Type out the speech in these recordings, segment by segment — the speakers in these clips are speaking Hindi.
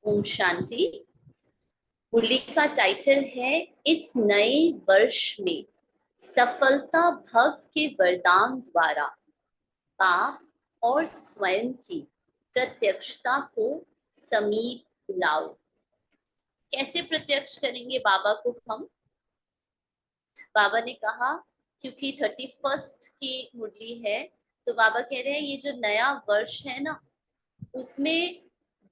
ओम शांति। मुरली का टाइटल है इस नए वर्ष में सफलता भव के वरदान द्वारा पाप और स्वयं की प्रत्यक्षता को समीप लाओ। कैसे प्रत्यक्ष करेंगे बाबा को हम? बाबा ने कहा क्योंकि 31 की मुरली है, तो बाबा कह रहे हैं ये जो नया वर्ष है ना, उसमें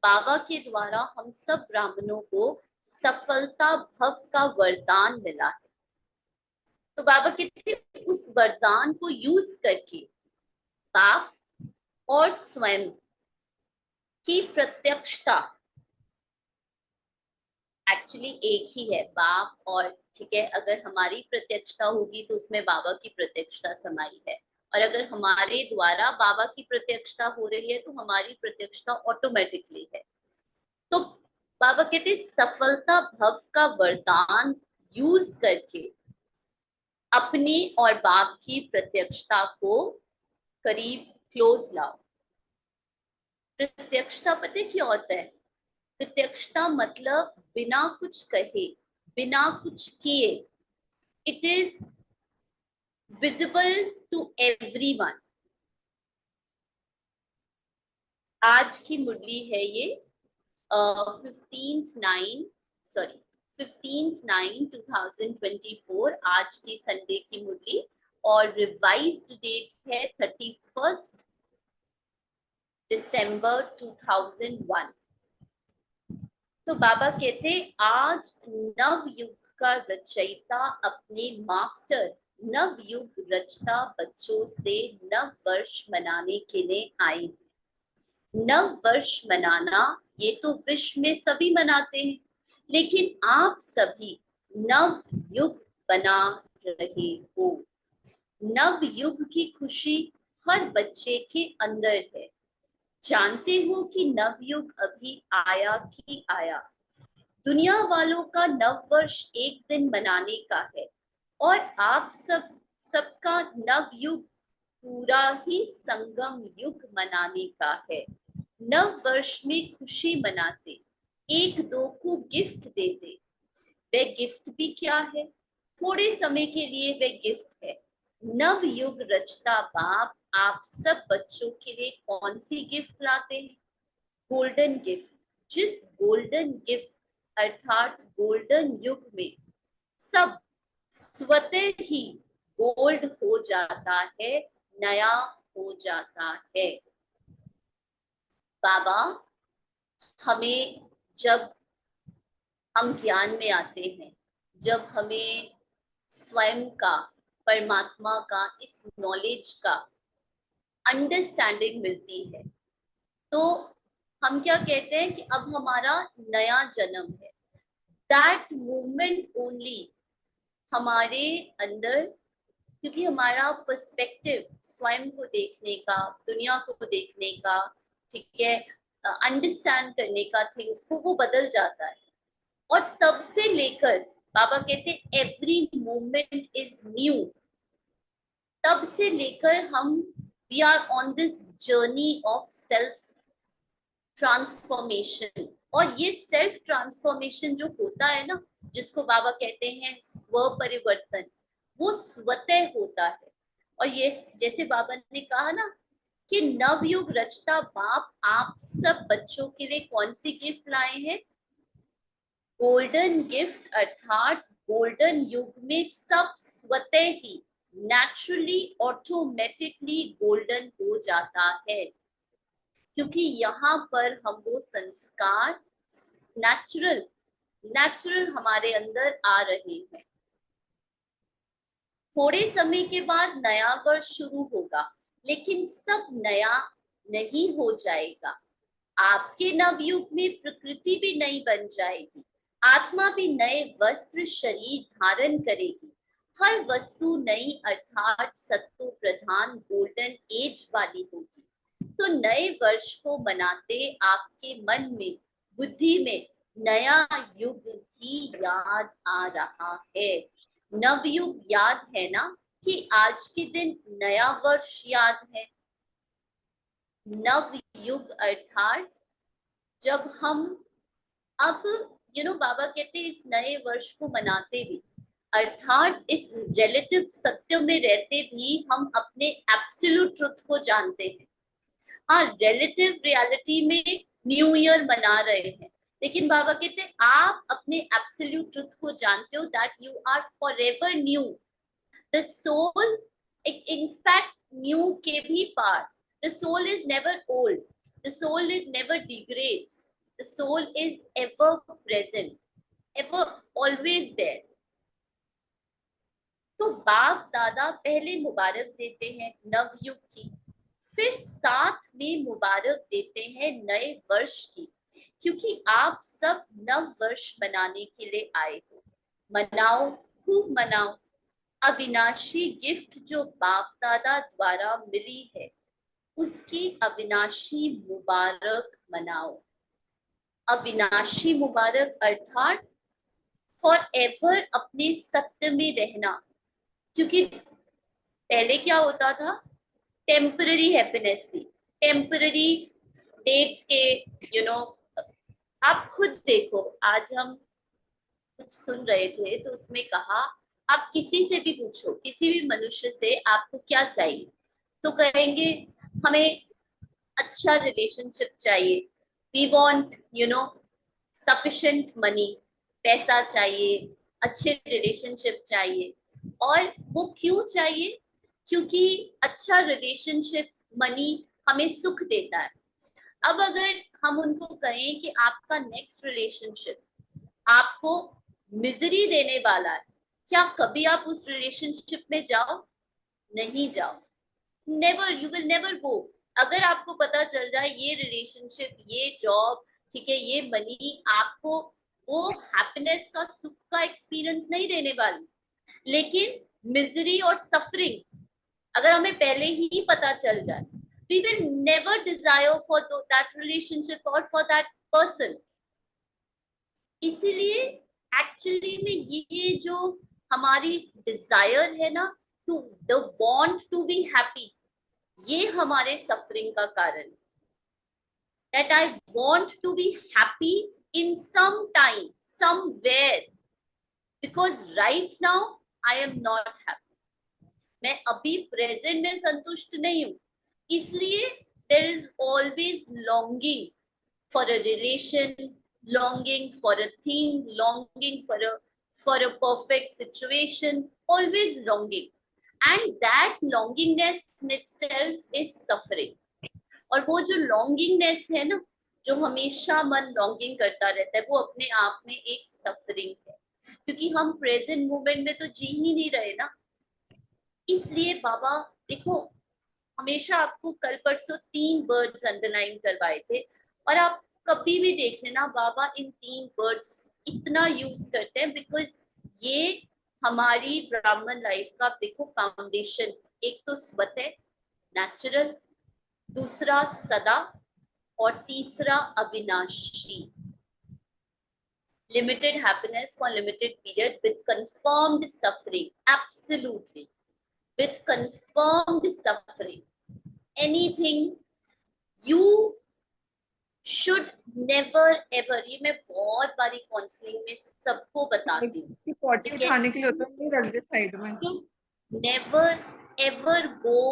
बाबा के द्वारा हम सब ब्राह्मणों को सफलता भव का वरदान मिला है। तो बाबा कहते हैं उस वरदान को यूज करके पाप और स्वयं की प्रत्यक्षता, एक्चुअली एक ही है बाप और, ठीक है, अगर हमारी प्रत्यक्षता होगी तो उसमें बाबा की प्रत्यक्षता समाई है, और अगर हमारे द्वारा बाबा की प्रत्यक्षता हो रही है तो हमारी प्रत्यक्षता ऑटोमेटिकली है। तो बाबा कहते सफलता भव का वरदान यूज करके अपनी और बाप की प्रत्यक्षता को करीब क्लोज लाओ। प्रत्यक्षता पता क्या होता है? प्रत्यक्षता मतलब बिना कुछ कहे, बिना कुछ किए, it is visible to everyone. आज की मुरली है ये 15/9/2024, आज की संडे की मुरली, और रिवाइज्ड डेट है 31 दिसंबर 2001। तो बाबा कहते आज नव युग का रचयिता अपने मास्टर नव युग रचता बच्चों से नव वर्ष मनाने के लिए आए। नव वर्ष मनाना ये तो विश्व में सभी मनाते हैं, लेकिन आप सभी नव युग बना रहे हो। नव युग की खुशी हर बच्चे के अंदर है। जानते हो कि नव युग अभी आया कि आया। दुनिया वालों का नव वर्ष एक दिन मनाने का है, और आप सबका नव युग पूरा ही संगम युग मनाने का है। नव वर्ष में खुशी मनाते, एक दो को गिफ्ट देते। वह गिफ्ट भी क्या है? थोड़े समय के लिए वह गिफ्ट है। नव युग रचता बाप आप सब बच्चों के लिए कौन सी गिफ्ट लाते हैं? Golden gift. जिस गोल्डन गिफ्ट अर्थात गोल्डन युग में सब स्वतः ही गोल्ड हो जाता है, नया हो जाता है। बाबा हमें, जब हम ज्ञान में आते हैं, जब हमें स्वयं का, परमात्मा का, इस नॉलेज का अंडरस्टैंडिंग मिलती है, तो हम क्या कहते हैं कि अब हमारा नया जन्म है। दैट मूवमेंट ओनली हमारे अंदर, क्योंकि हमारा पर्सपेक्टिव स्वयं को देखने का, दुनिया को देखने का, ठीक है, अंडरस्टैंड करने का थिंग्स को, वो बदल जाता है। और तब से लेकर बाबा कहते एवरी मोमेंट इज न्यू। तब से लेकर हम we are on this journey of self transformation. और ये सेल्फ ट्रांसफॉर्मेशन जो होता है ना, जिसको बाबा कहते हैं स्व परिवर्तन, वो स्वतः होता है। और ये जैसे बाबा ने कहा ना कि नवयुग रचता बाप आप सब बच्चों के लिए कौन सी गिफ्ट लाए हैं? गोल्डन गिफ्ट, अर्थात गोल्डन युग में सब स्वतः ही नेचुरली ऑटोमेटिकली गोल्डन हो जाता है, क्योंकि यहाँ पर हम वो संस्कार नेचुरल नेचुरल हमारे अंदर आ रहे हैं। थोड़े समय के बाद नया वर्ष शुरू होगा, लेकिन सब नया नहीं हो जाएगा। आपके नवयुग में प्रकृति भी नई बन जाएगी, आत्मा भी नए वस्त्र शरीर धारण करेगी। हर वस्तु नई अर्थात सत्व प्रधान गोल्डन एज वाली होगी। तो नए वर्ष को मनाते आपके मन में, बुद्धि में नया युग ही याद आ रहा है। नवयुग याद है ना, कि आज के दिन नया वर्ष याद है। नव युग अर्थात जब हम अब बाबा कहते हैं इस नए वर्ष को मनाते भी, अर्थात इस रिलेटिव सत्य में रहते भी हम अपने एब्सोल्यूट ट्रुथ को जानते हैं। हाँ, रिलेटिव रियलिटी में न्यू ईयर मना रहे हैं, लेकिन बाबा कहते हैं आप अपने एब्सोल्यूट ट्रुथ को जानते हो, that you are forever new. The soul, in fact new के भी पार, the soul is never old, the soul is never degrades, the soul is ever present, ever always there। तो बाप दादा पहले मुबारक देते हैं नवयुग की, फिर साथ में मुबारक देते हैं नए वर्ष की, क्योंकि आप सब नव वर्ष मनाने के लिए आए हो। मनाओ, खूब मनाओ। अविनाशी गिफ्ट जो बाप दादा द्वारा मिली है, उसकी अविनाशी मुबारक मनाओ। अविनाशी मुबारक अर्थात फॉर एवर अपने सत्य में रहना, क्योंकि पहले क्या होता था, टेम्पररी हैप्पीनेस थी, टेम्पररी डेट्स के आप खुद देखो, आज हम कुछ सुन रहे थे तो उसमें कहा आप किसी से भी पूछो, किसी भी मनुष्य से आपको क्या चाहिए, तो कहेंगे हमें अच्छा रिलेशनशिप चाहिए, वी वांट सफिशिएंट मनी, पैसा चाहिए, अच्छे रिलेशनशिप चाहिए। और वो क्यों चाहिए? क्योंकि अच्छा रिलेशनशिप, मनी हमें सुख देता है। अब अगर हम उनको कहें कि आपका नेक्स्ट रिलेशनशिप आपको मिजरी देने वाला है, क्या कभी आप उस रिलेशनशिप में जाओ? नहीं जाओ, never, you will never go. अगर आपको पता चल जाए ये रिलेशनशिप, ये जॉब, ठीक है, ये मनी आपको वो हैप्पीनेस का, सुख का एक्सपीरियंस नहीं देने वाली, लेकिन मिजरी और सफरिंग अगर हमें पहले ही पता चल जाए, we will never desire for that relationship or for that person। इसीलिए एक्चुअली में ये जो हमारी डिजायर है ना, to the want to be happy, ये हमारे सफरिंग का कारण, that I want to be happy in some time somewhere, because right now I am not happy. मैं अभी प्रेजेंट में संतुष्ट नहीं हूं, इसलिए there is always longing for a relation, longing for a thing, longing for a perfect situation, always longing, and that longingness in itself is suffering। और वो जो लॉन्गिंगनेस है ना, जो हमेशा मन लॉन्गिंग करता रहता है, वो अपने आप में एक सफरिंग है, क्योंकि हम प्रेजेंट मोमेंट में तो जी ही नहीं रहे ना। इसलिए बाबा देखो, हमेशा आपको कल परसों 3 वर्ड्स अंडरलाइन करवाए थे, और आप कभी भी देख लेना बाबा इन 3 वर्ड्स इतना यूज करते हैं, बिकॉज ये हमारी ब्राह्मण लाइफ का देखो फाउंडेशन। एक तो स्वत है, नेचुरल, दूसरा सदा, और तीसरा अविनाशी। Limited happiness for limited period with confirmed suffering, absolutely with confirmed suffering। anything you should never ever, ये मैं बहुत बारी काउंसलिंग में सबको बताती हूँ, पॉटी उठाने के लिए होता है, रख दे साइड में। never ever go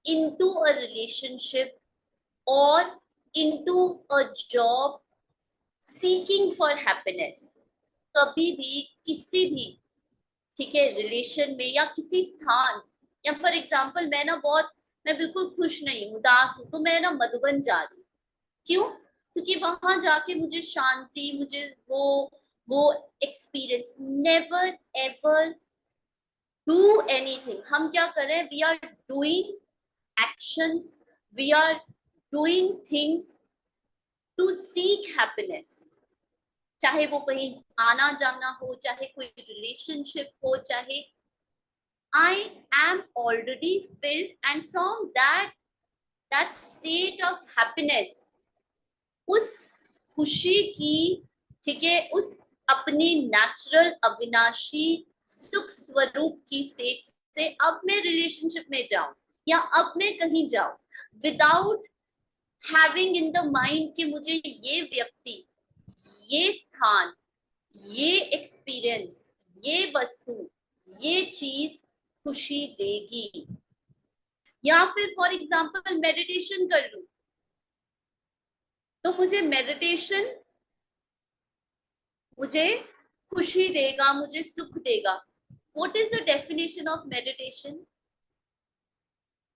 into a relationship or into a job seeking for happiness। कभी भी किसी भी, ठीक है, रिलेशन में या किसी स्थान, या फॉर एग्जाम्पल मैं बिल्कुल खुश नहीं हूँ, उदास हूँ, तो मैं ना मधुबन जा रही हूँ। क्यों? क्योंकि वहां जाके मुझे शांति, मुझे वो experience. Never ever do anything. हम क्या करें? We are doing actions, we are doing things to seek happiness, चाहे वो कहीं आना जाना हो, चाहे कोई रिलेशनशिप हो, चाहे I am already filled, and from that state of happiness, उस खुशी की, ठीक है, उस अपनी नेचुरल अविनाशी सुख स्वरूप की स्टेट से अब मैं रिलेशनशिप में जाऊं या अब मैं कहीं जाऊं, without having in the mind कि मुझे ये व्यक्ति, ये स्थान, ये एक्सपीरियंस, ये वस्तु, ये चीज खुशी देगी। या फिर फॉर एग्जाम्पल मेडिटेशन कर लूं, तो मुझे मेडिटेशन मुझे खुशी देगा, मुझे सुख देगा। What is the definition of meditation?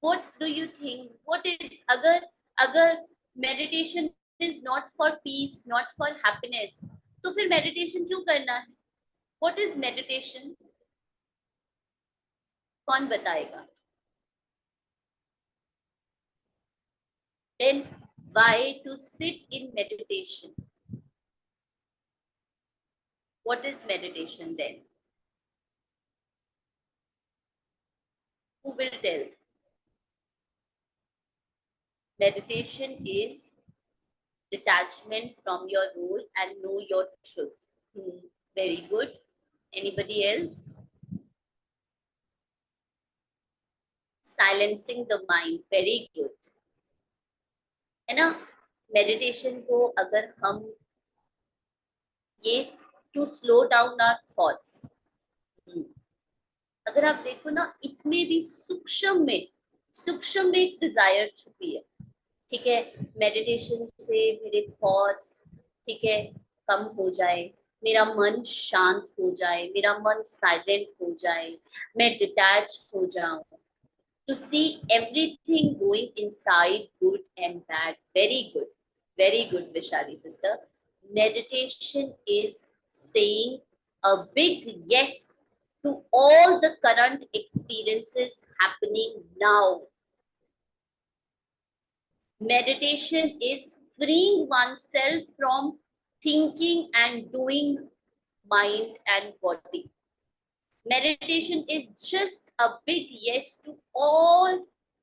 What do you think? What is, अगर meditation is not for peace, not for happiness, तो फिर meditation क्यों करना है? What is meditation? कौन बताएगा? Then why to sit in meditation? What is meditation then? Who will tell? Meditation is detachment from your role and know your truth. Very good. Anybody else? Silencing the mind. Very good. है ना? मेडिटेशन को अगर हम ये to slow down our thoughts, अगर आप देखो ना, इसमें भी सूक्ष्म में एक डिजायर छुपी है। ठीक है, मेडिटेशन से मेरे थॉट्स, ठीक है, कम हो जाए, मेरा मन शांत हो जाए, मेरा मन साइलेंट हो जाए, मैं डिटैच हो जाऊं, to see everything going inside, good and bad. Very good, Vishali sister. Meditation is saying a big yes to all the current experiences happening now. Meditation is freeing oneself from thinking and doing mind and body. Meditation is just a big yes to all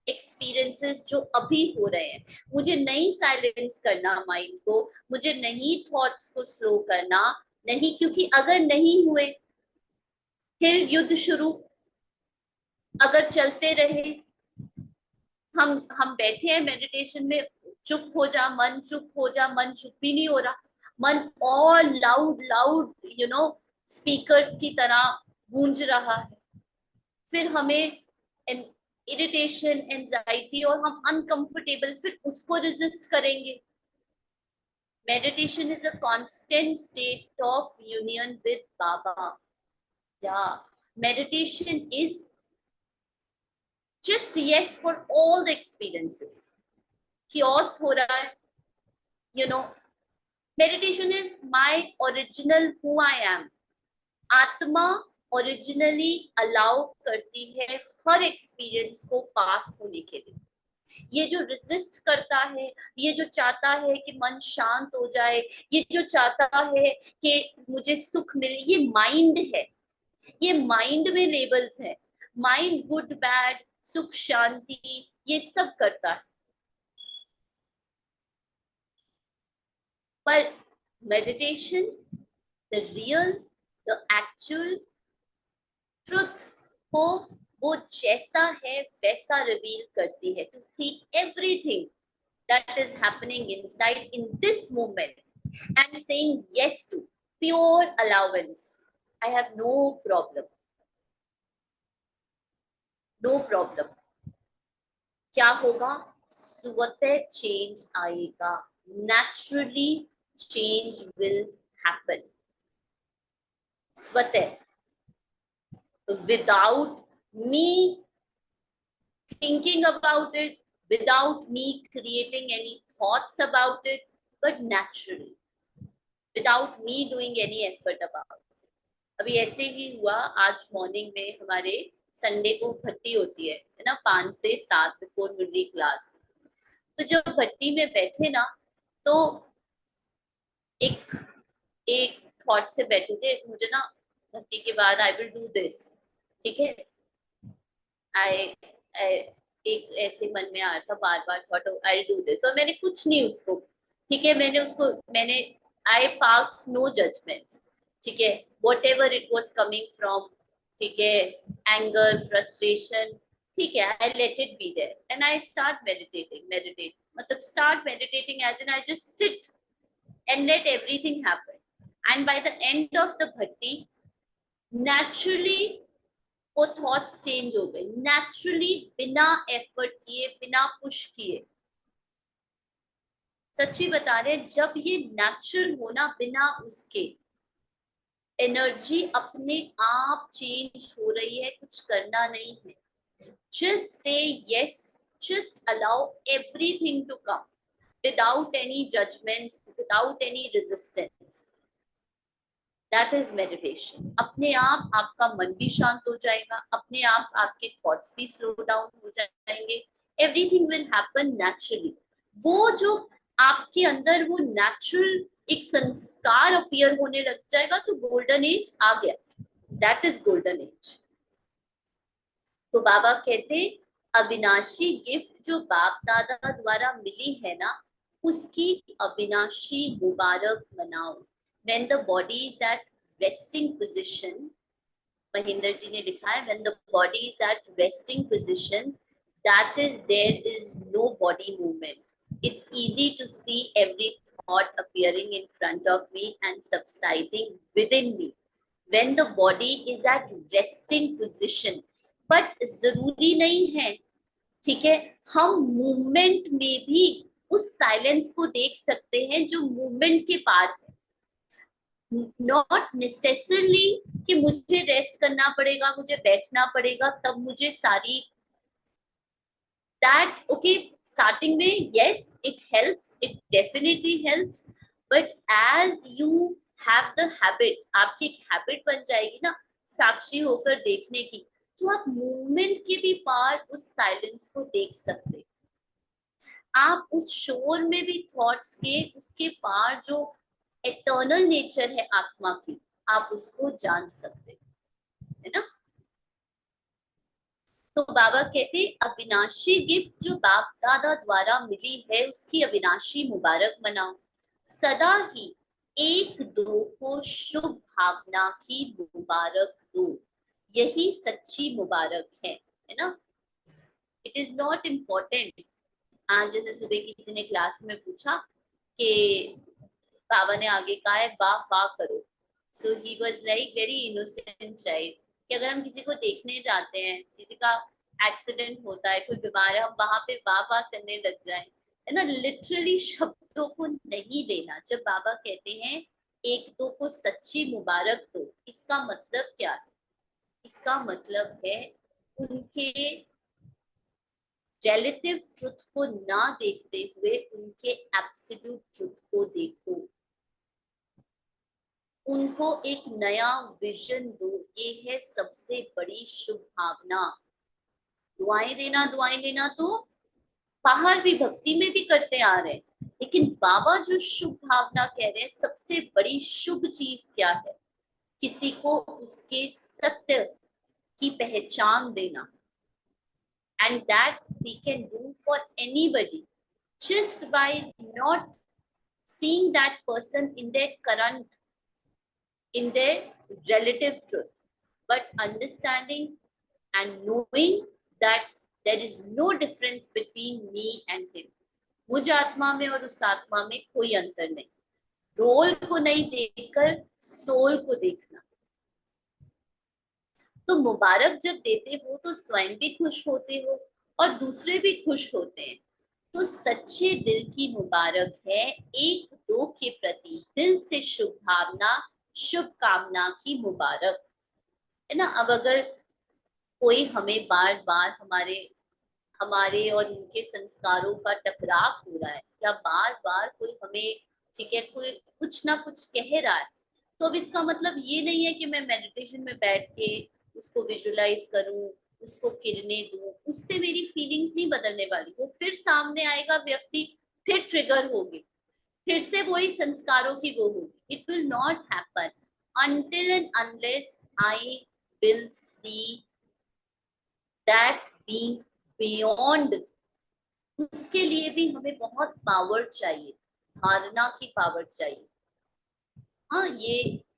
experiences जो अभी हो रहे हैं। मुझे नहीं साइलेंस करना माइंड को, मुझे नहीं थॉट्स को स्लो करना, नहीं, क्योंकि अगर नहीं हुए फिर युद्ध शुरू। अगर चलते रहे, हम बैठे हैं मेडिटेशन में, चुप हो जा मन, चुप हो जा मन, चुप भी नहीं हो रहा, मन और लाउड स्पीकर्स की तरह गूंज रहा है। फिर हमें इरिटेशन, एंजाइटी, और हम अनकंफर्टेबल, फिर उसको रेजिस्ट करेंगे। Meditation is a constant state of union with Baba. या meditation is just yes for all the experiences. Chaos हो रहा है, meditation is my original who I am. आत्मा ओरिजिनली अलाउ करती है हर एक्सपीरियंस को पास होने के लिए। ये जो रेजिस्ट करता है, ये जो चाहता है कि मन शांत हो जाए, ये जो चाहता है कि मुझे सुख मिले, ये माइंड है। ये माइंड में लेबल्स है। माइंड गुड बैड, सुख शांति, ये सब करता है। पर meditation, the real, the actual truth को वो जैसा है वैसा रिवील करती है, to see everything that is happening inside in this moment and saying yes to pure allowance. I have no problem, no problem. क्या होगा? स्वतः चेंज आएगा, नेचुरली चेंज विल हैपन, स्वतः, without me thinking about it, without me creating any thoughts about it, but naturally, without me doing any effort about it. अभी ऐसे ही हुआ, आज मॉर्निंग में हमारे संडे को भट्टी होती है ना, 5 से 7 बिफोर मिडली क्लास। तो जब भट्टी में बैठे ना, तो एक एक थॉट से बैठे थे, मुझे ना भक्ति के बाद आई विल डू दिस, ठीक है, एक ऐसे मन में आ रहा था, बार बार थॉट आई डू दिस, और मैंने कुछ नहीं उसको, ठीक है, मैंने आई पास नो जजमेंट्स, ठीक है, whatever it was coming from, ठीक है, एंगर, फ्रस्ट्रेशन, ठीक है, I let it be there and I start meditating. मतलब start meditating as an I just sit, and let everything happen. And by the end of the bhatti, naturally वो थॉट्स चेंज हो गए, नेचुरली, बिना एफर्ट किए, बिना पुश किए। सच्ची बता रहे, जब ये नेचुरल होना, बिना उसके एनर्जी अपने आप चेंज हो रही है, कुछ करना नहीं है। Just say yes, just allow everything to come without any judgements, without any resistance. That is meditation. अपने आप आपका मन भी शांत हो जाएगा, अपने आप आपके थॉट्स भी स्लो डाउन हो जाएंगे, एवरीथिंग विल हैपन नेचुरली। वो जो आपके अंदर वो नेचुरल एक संस्कार अपीयर होने लग जाएगा, तो गोल्डन एज आ गया, दैट इज गोल्डन एज। तो बाबा कहते अविनाशी गिफ्ट जो बाप दादा द्वारा मिली है ना, उसकी अविनाशी मुबारक मनाओ। When the body is at resting position, Mahendra ji ने लिखा है, when the body is at resting position, that is, there is no body movement. It's easy to see every thought appearing in front of me and subsiding within me. When the body is at resting position, but जरूरी नहीं है, ठीक है, हम मूवमेंट में भी उस साइलेंस को देख सकते हैं जो मूवमेंट के पार है। नॉट नेसेसरली कि मुझे रेस्ट करना पड़ेगा, मुझे बैठना पड़ेगा, तब मुझे सारी दैट ओके स्टार्टिंग में yes it helps, it definitely helps, but as you have the habit, आपकी एक हैबिट बन जाएगी ना साक्षी होकर देखने की, तो आप मूवमेंट के भी पार उस साइलेंस को देख सकते। आप उस शोर में भी थॉट्स के उसके पार जो एटर्नल नेचर है आत्मा की, आप उसको जान सकते है ना। तो बाबा कहते अविनाशी गिफ्ट जो बाप दादा द्वारा मिली है, उसकी अविनाशी मुबारक मनाओ। सदा ही एक दो को शुभ भावना की मुबारक दो, यही सच्ची मुबारक है ना। It is not important. आज जैसे सुबह किसी ने क्लास में पूछा कि बाबा ने आगे कहा है वाह वाह करो, so he was like very innocent child, कि अगर हम किसी को देखने जाते हैं, किसी का एक्सीडेंट होता है, कोई बीमार है, हम वहां पे वाह वाह करने लग जाए, है ना, लिटरली शब्दों को नहीं लेना। जब बाबा कहते हैं एक दो को सच्ची मुबारक दो, इसका मतलब क्या है? इसका मतलब है उनके रिलेटिव ट्रुथ को ना देखते हुए उनके एब्सोल्यूट ट्रुथ को देखो, उनको एक नया विजन दो, ये है सबसे बड़ी शुभ भावना। दुआएं देना, दुआएं लेना तो बाहर भी भक्ति में भी करते आ रहे हैं, लेकिन बाबा जो शुभ भावना कह रहे हैं, सबसे बड़ी शुभ चीज क्या है? किसी को उसके सत्य की पहचान देना। And that we can do for anybody just by not seeing that person in their current, in their relative truth, but understanding and knowing that there is no difference between me and him. मुझ आत्मा में और उस आत्मा में कोई अंतर नहीं। रोल को नहीं देखकर सोल को देखना। तो मुबारक जब देते हो तो स्वयं भी खुश होते हो और दूसरे भी खुश होते हैं। तो सच्चे दिल की मुबारक है, एक दो के प्रति दिल से शुभ भावना, शुभ कामना की मुबारक, है ना। अब अगर कोई हमें बार बार हमारे और उनके संस्कारों का टकराव हो रहा है, या बार बार कोई हमें, ठीक है, कोई कुछ ना कुछ कह रहा है, तो अब इसका मतलब ये नहीं है कि मैं मेडिटेशन में बैठ के उसको विजुलाइज करूं, उसको किरने दूं, उससे मेरी फीलिंग्स नहीं बदलने वाली। वो फिर सामने आएगा व्यक्ति, फिर ट्रिगर होगी, फिर से वही संस्कारों की वो होगी। It will not happen until and unless I will see that being beyond। उसके लिए भी हमें बहुत पावर चाहिए, धारणा की पावर चाहिए। हाँ,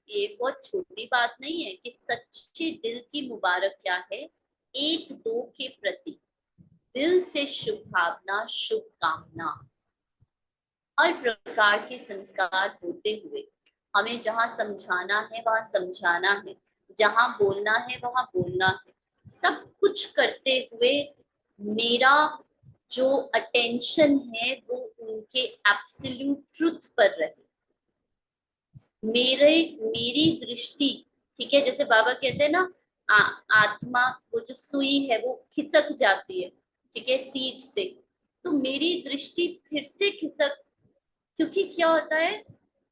ये बहुत छोटी बात नहीं है कि सच्चे दिल की मुबारक क्या है, एक दो के प्रति दिल से शुभ भावना, शुभ कामना। हर प्रकार के संस्कार होते हुए हमें जहाँ समझाना है वहां समझाना है, जहाँ बोलना है वहां बोलना है, सब कुछ करते हुए मेरा जो अटेंशन है वो उनके एब्सोल्यूट ट्रुथ पर रहे। मेरी दृष्टि, ठीक है, जैसे बाबा कहते हैं ना, आत्मा, वो जो सुई है वो खिसक जाती है, ठीक है, सीट से, तो मेरी दृष्टि फिर से खिसक, क्योंकि क्या होता है,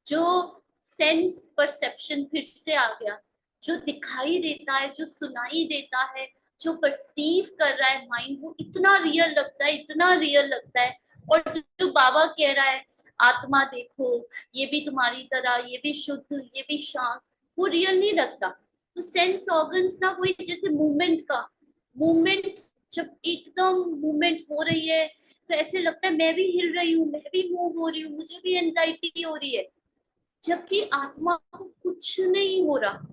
जो सेंस परसेप्शन फिर से आ गया, जो दिखाई देता है, जो सुनाई देता है, जो परसीव कर रहा है माइंड, वो इतना रियल लगता है, इतना रियल लगता है। और जो बाबा कह रहा है, आत्मा देखो, ये भी तुम्हारी तरह, ये भी शुद्ध, ये भी शांत, वो रियल नहीं लगता। तो सेंस ऑर्गन्स ना, वही जैसे मूवमेंट का, मूवमेंट जब एकदम मूवमेंट हो रही है तो ऐसे लगता है मैं भी हिल रही हूँ, मैं भी मूव हो रही हूँ, मुझे भी एंजाइटी हो रही है, जबकि आत्मा को कुछ नहीं हो रहा।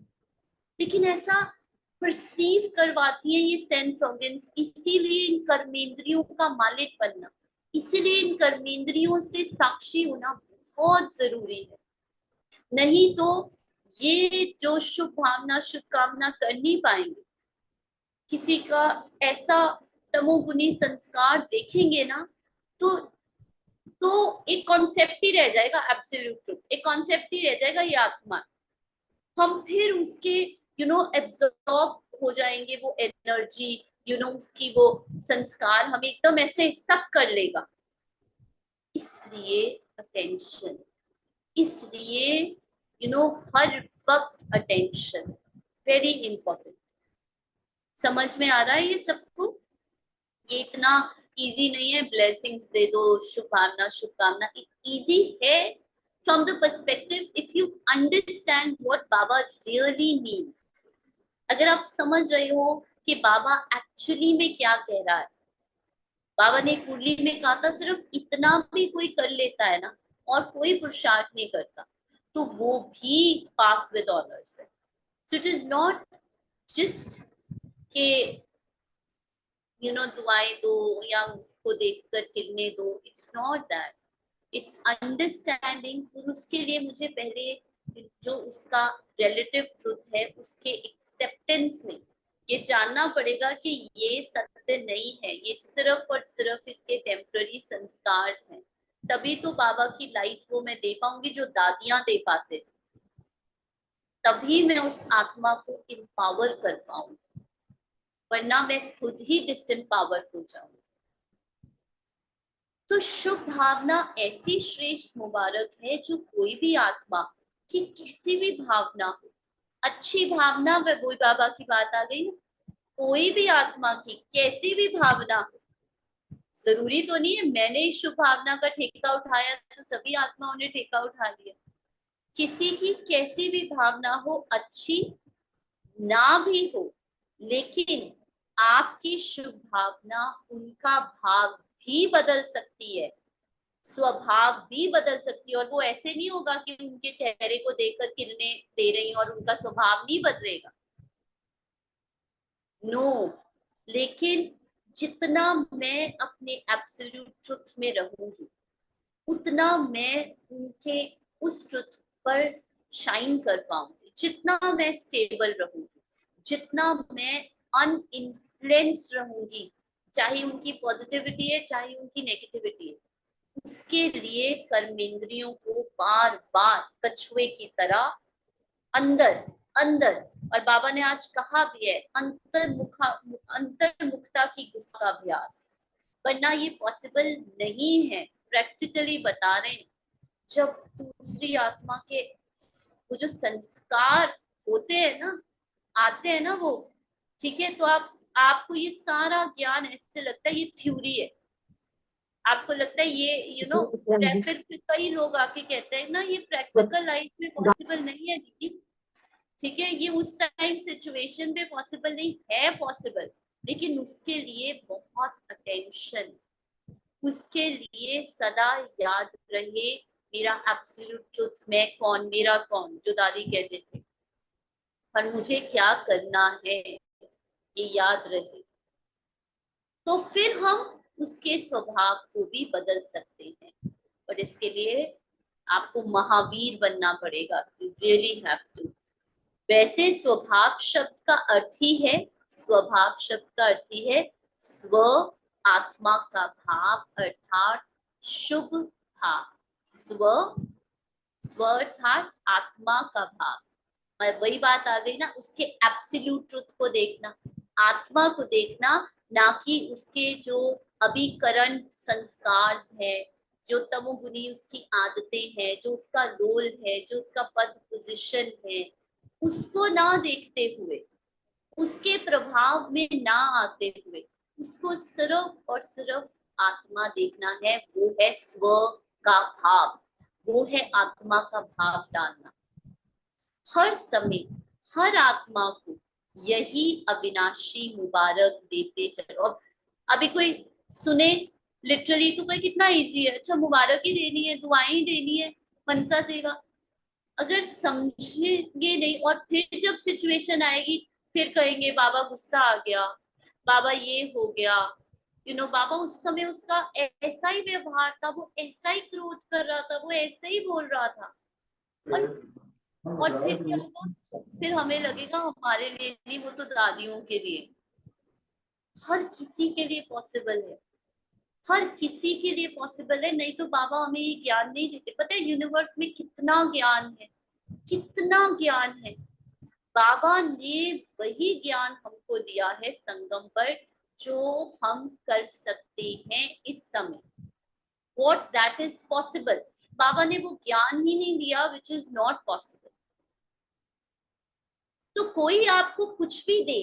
लेकिन ऐसा परसीव करवाती है ये सेंस ऑर्गन्स। इसीलिए इन कर्मेंद्रियों का मालिक बनना, इसीलिए इन कर्मेंद्रियों से साक्षी होना बहुत जरूरी है। नहीं तो ये जो शुभ भावना, शुभ कामना कर नहीं पाएंगे, किसी का ऐसा तमोगुनी संस्कार देखेंगे ना, तो एक कॉन्सेप्ट ही रह जाएगा, एब्सोल्यूट ट्रुथ, एक कॉन्सेप्ट ही रह जाएगा, ये आत्मा। हम फिर उसके एब्जॉर्ब हो जाएंगे, वो एनर्जी, उसकी वो संस्कार हमें एकदम ऐसे सब कर लेगा। इसलिए अटेंशन, इसलिए हर वक्त अटेंशन वेरी इंपॉर्टेंट। समझ में आ रहा है ये सबको? ये इतना इजी नहीं है, ब्लेसिंग्स दे दो, शुभकामना शुभकामना, इजी है from the perspective if you understand what Baba really means. अगर आप समझ रहे हो कि बाबा एक्चुअली में क्या कह रहा है। बाबा ने कुंडली में कहा था सिर्फ इतना भी कोई कर लेता है ना, और कोई पुरुषार्थ नहीं करता, तो वो भी पास विद ऑनर्स है। So it is not just के दुआएं दो या उसको देखकर किरने दो, it's not that, it's understanding. और उसके लिए मुझे पहले जो उसका रिलेटिव ट्रुथ है उसके एक्सेप्टेंस में ये जानना पड़ेगा कि ये सत्य नहीं है, ये सिर्फ और सिर्फ इसके टेम्पररी संस्कार हैं। तभी तो बाबा की लाइट वो मैं दे पाऊंगी जो दादियां दे पाते थे, तभी मैं उस आत्मा को एम्पावर कर पाऊंगी, वरना मैं खुद ही डिसएम्पावर हो जाऊंगी। तो शुभ भावना ऐसी श्रेष्ठ मुबारक है जो कोई भी आत्मा की कैसी भी भावना हो, अच्छी भावना, वही बाबा की बात आ गई ना, कोई भी आत्मा की कैसी भी भावना हो, जरूरी तो नहीं है मैंने शुभ भावना का ठेका उठाया तो सभी आत्माओं ने ठेका उठा लिया। किसी की कैसी भी भावना हो, अच्छी ना भी हो, लेकिन आपकी शुभ भावना उनका भाव भी बदल सकती है, स्वभाव भी बदल सकती है। और वो ऐसे नहीं होगा कि उनके चेहरे को देखकर किरणें दे रही और उनका स्वभाव नहीं बदलेगा, नो। लेकिन जितना मैं अपने एब्सोल्यूट ट्रुथ में रहूंगी, उतना मैं उनके उस ट्रुथ पर शाइन कर पाऊंगी। जितना मैं स्टेबल रहूंगी, जितना मैं अनइन्फ्लुएंस्ड रहूंगी, चाहे उनकी पॉजिटिविटी है चाहे उनकी नेगेटिविटी है, उसके लिए कर्मेंद्रियों को बार बार कछुए की तरह अंदर अंदर, और बाबा ने आज कहा भी है, अंतर्मुखता की गुफा का अभ्यास, वरना ये पॉसिबल नहीं है। प्रैक्टिकली बता रहे हैं, जब दूसरी आत्मा के वो जो संस्कार होते हैं ना, आते हैं ना वो, ठीक है, तो आपको ये सारा ज्ञान ऐसे लगता है ये थ्योरी है, आपको लगता है ये फिर कई लोग आके कहते हैं ना ये प्रैक्टिकल लाइफ में पॉसिबल नहीं है दीदी, ठीक है, ये उस टाइम सिचुएशन पे पॉसिबल नहीं है, पॉसिबल, लेकिन उसके लिए बहुत अटेंशन, उसके लिए सदा याद रहे मेरा एब्सोल्यूट ट्रुथ, मैं कौन, मेरा कौन, जो दादी कहते थे, और मुझे क्या करना है, ये याद रहे। तो फिर हम उसके स्वभाव को भी बदल सकते हैं। और इसके लिए आपको महावीर बनना पड़ेगा, यू रियली हैव टू। वैसे स्वभाव शब्द का अर्थ ही है, स्वभाव शब्द का अर्थ ही है स्व, आत्मा का भाव अर्थात शुभ भाव। स्व, स्व अर्थात आत्मा का भाव। वही बात आ गई ना, उसके एब्सोल्यूट ट्रुथ को देखना, आत्मा को देखना, ना कि उसके जो अभी करंट संस्कार है, जो तमोगुनी उसकी आदतें हैं, जो उसका रोल है, जो उसका पद पोजीशन है, उसको ना देखते हुए, उसके प्रभाव में ना आते हुए, उसको सिर्फ और सिर्फ आत्मा देखना है। वो है स्व का भाव, वो है आत्मा का भाव डालना। हर समय हर आत्मा को यही अविनाशी मुबारक देते चलो। अब अभी कोई सुने लिटरली तो कोई कितना इजी है, अच्छा मुबारक ही देनी है, दुआएं ही देनी है, मनसा सेवा। अगर समझेंगे नहीं और फिर जब सिचुएशन आएगी फिर कहेंगे बाबा गुस्सा आ गया, बाबा ये हो गया, बाबा उस समय उसका ऐसा ही व्यवहार था, वो ऐसा ही क्रोध कर रहा था, वो ऐसा ही बोल रहा था। और फिर क्या होगा, फिर हमें लगेगा हमारे लिए नहीं, वो तो दादियों के लिए। हर किसी के लिए पॉसिबल है, हर किसी के लिए पॉसिबल है, नहीं तो बाबा हमें ये ज्ञान नहीं देते। पता है यूनिवर्स में कितना ज्ञान है, कितना ज्ञान है। बाबा ने वही ज्ञान हमको दिया है संगम पर, जो हम कर सकते हैं इस समय, what that is possible। बाबा ने वो ज्ञान ही नहीं दिया which is not possible। तो कोई आपको कुछ भी दे,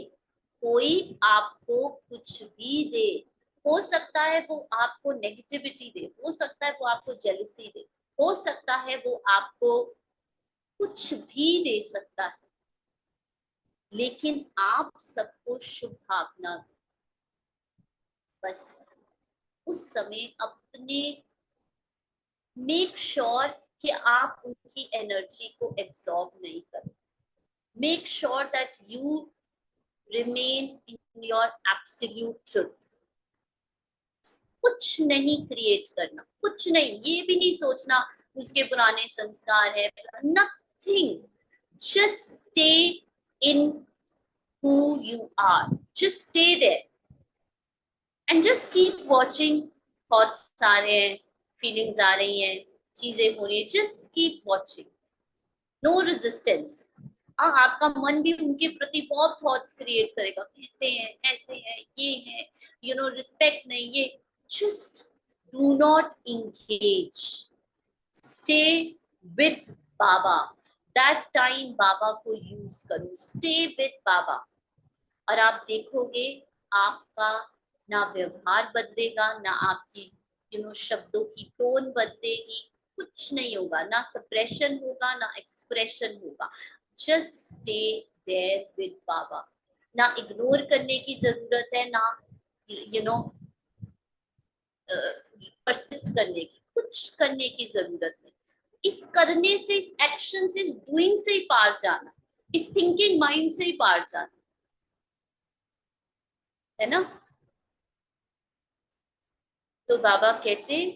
कोई आपको कुछ भी दे, हो सकता है वो आपको नेगेटिविटी दे, हो सकता है वो आपको जेलसी दे, हो सकता है वो आपको कुछ भी दे सकता है, लेकिन आप सबको शुभ भावना दो। बस उस समय अपने मेक श्योर कि आप उनकी एनर्जी को एब्सॉर्ब नहीं करो। Make sure that you remain in your absolute truth. कुछ नहीं क्रिएट करना, कुछ नहीं, ये भी नहीं सोचना उसके पुराने संस्कार है, nothing. Just stay in who you are, just stay there and just keep watching। thoughts आ रहे हैं, feelings आ रही हैं, चीजें हो रही है, just keep watching, no resistance। आपका मन भी उनके प्रति बहुत थॉट्स क्रिएट करेगा, कैसे हैं, ऐसे हैं, ये है, रिस्पेक्ट नहीं, ये। Just do not engage, stay with Baba. That time Baba को यूज करो, स्टे विद बाबा, और आप देखोगे आपका ना व्यवहार बदलेगा, ना आपकी शब्दों की टोन बदलेगी, कुछ नहीं होगा, ना सप्रेशन होगा, ना एक्सप्रेशन होगा। जस्ट स्टे देयर विद बाबा। ना इग्नोर करने की जरूरत है, ना परसिस्ट करने की, कुछ करने की जरूरत नहीं। इस करने से, इस एक्शन से, इस डूइंग से ही पार जाना, इस थिंकिंग माइंड से ही पार जाना, है ना। तो बाबा कहते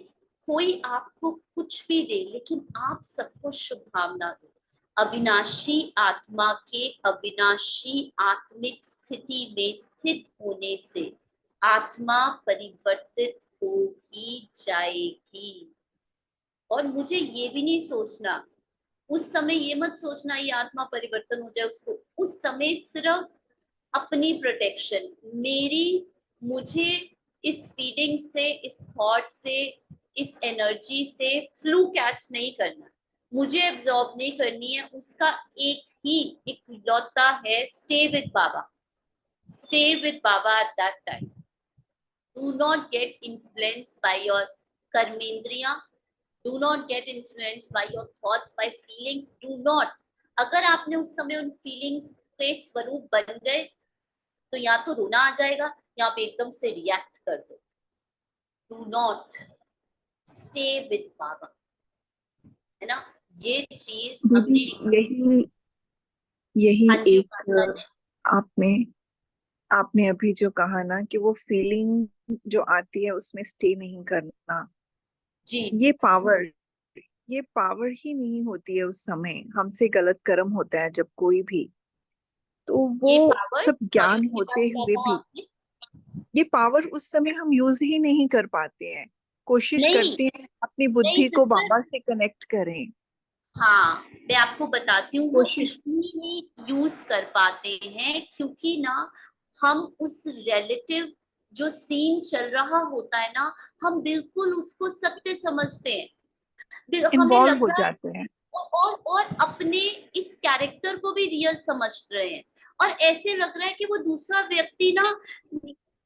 कोई आपको कुछ भी दे, लेकिन आप सबको शुभ भावना दो। अविनाशी आत्मा के अविनाशी आत्मिक स्थिति में स्थित होने से आत्मा परिवर्तित हो ही जाएगी। और मुझे ये भी नहीं सोचना, उस समय ये मत सोचना ये आत्मा परिवर्तन हो जाए, उसको उस समय सिर्फ अपनी प्रोटेक्शन, मुझे इस फीलिंग से, इस थॉट से, इस एनर्जी से फ्लू कैच नहीं करना, मुझे एब्जॉर्ब नहीं करनी है। उसका एक ही इकलौता है, stay with Baba, stay with Baba at that time. Do not get influenced by your कर्मेंद्रियां, do not get influenced by your thoughts, by feelings, do not. अगर आपने उस समय उन फीलिंग्स के स्वरूप बन गए तो या तो रोना आ जाएगा या आप एकदम से रिएक्ट कर दो। डू नॉट, स्टे विद बाबा, है ना। ये चीज दीदी, हमने, यही यही हाँ जी एक आपने आपने अभी जो कहा ना कि वो फीलिंग जो आती है उसमें स्टे नहीं करना, जी ये पावर ये पावर ही नहीं होती है उस समय। हमसे गलत कर्म होता है जब कोई भी, तो वो ये पावर, सब सॉरी ज्ञान ये बात होते क्या हुए कहा भी आपने? ये पावर उस समय हम यूज ही नहीं कर पाते हैं। कोशिश नहीं, करते हैं अपनी नहीं बुद्धि को सिस्टर, बाबा से कनेक्ट करें। हाँ मैं आपको बताती हूँ वो कोशिश इसलिए यूज कर पाते हैं क्योंकि ना हम उस रिलेटिव जो सीन चल रहा होता है ना, हम बिल्कुल उसको सत्य समझते हैं। हमें इन्वॉल्व लग हो रहा है जाते हैं। और अपने इस कैरेक्टर को भी रियल समझ रहे हैं। और ऐसे लग रहा है कि वो दूसरा व्यक्ति ना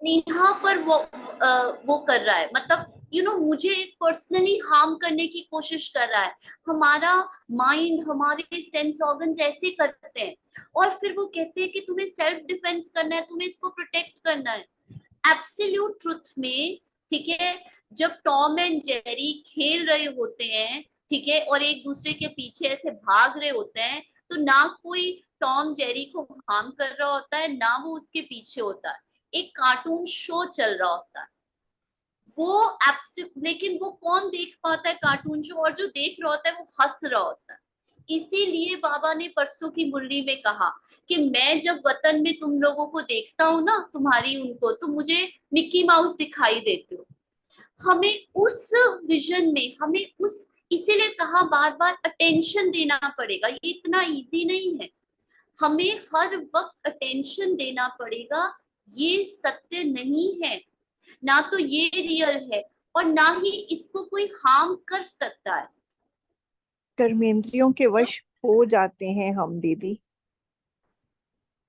नेहा पर वो कर रहा है, मतलब मुझे पर्सनली हार्म करने की कोशिश कर रहा है। हमारा माइंड, हमारे सेंस ऑर्गन्स ऐसे करते हैं। और फिर वो कहते हैं कि तुम्हें सेल्फ डिफेंस करना है, तुम्हें इसको प्रोटेक्ट करना है। एब्सोल्यूट ट्रुथ में, ठीक है, जब टॉम एंड जेरी खेल रहे होते हैं, ठीक है, और एक दूसरे के पीछे ऐसे भाग रहे होते हैं, तो ना कोई टॉम जेरी को हार्म कर रहा होता है, ना वो उसके पीछे होता है। एक कार्टून शो चल रहा होता है। लेकिन वो कौन देख पाता है कार्टून शो, और जो देख रहा होता है वो हंस रहा होता है। इसीलिए बाबा ने परसों की मुरली में कहा कि मैं जब वतन में तुम लोगों को देखता हूँ ना, तुम्हारी उनको, तो मुझे मिक्की माउस दिखाई देते हो। हमें उस विजन में, हमें उस, इसीलिए कहा बार बार अटेंशन देना पड़ेगा। ये इतना इजी नहीं है। हमें हर वक्त अटेंशन देना पड़ेगा। ये सत्य नहीं है, ना तो ये रियल है, और ना ही इसको कोई हार्म कर सकता है। कर्मेंद्रियों के तो वश हो जाते हैं हम दीदी।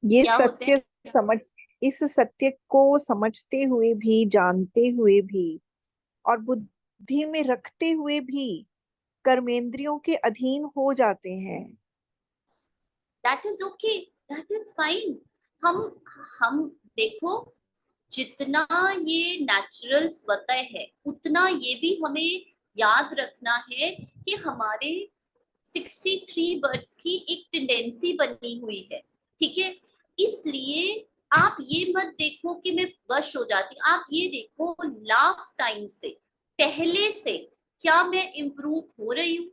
ये क्या होते हैं? सत्य समझ इस सत्य को समझते हुए भी, जानते हुए भी और बुद्धि में रखते हुए भी कर्मेंद्रियों के अधीन हो जाते हैं। That is okay, that is fine. हम हम देखो, जितना ये नेचुरल स्वतः है, उतना ये भी हमें याद रखना है कि हमारे 63 बर्ड्स की एक टेंडेंसी बनी हुई है, ठीक है। इसलिए आप ये मत देखो कि मैं वश हो जाती, आप ये देखो लास्ट टाइम से, पहले से क्या मैं इम्प्रूव हो रही हूँ?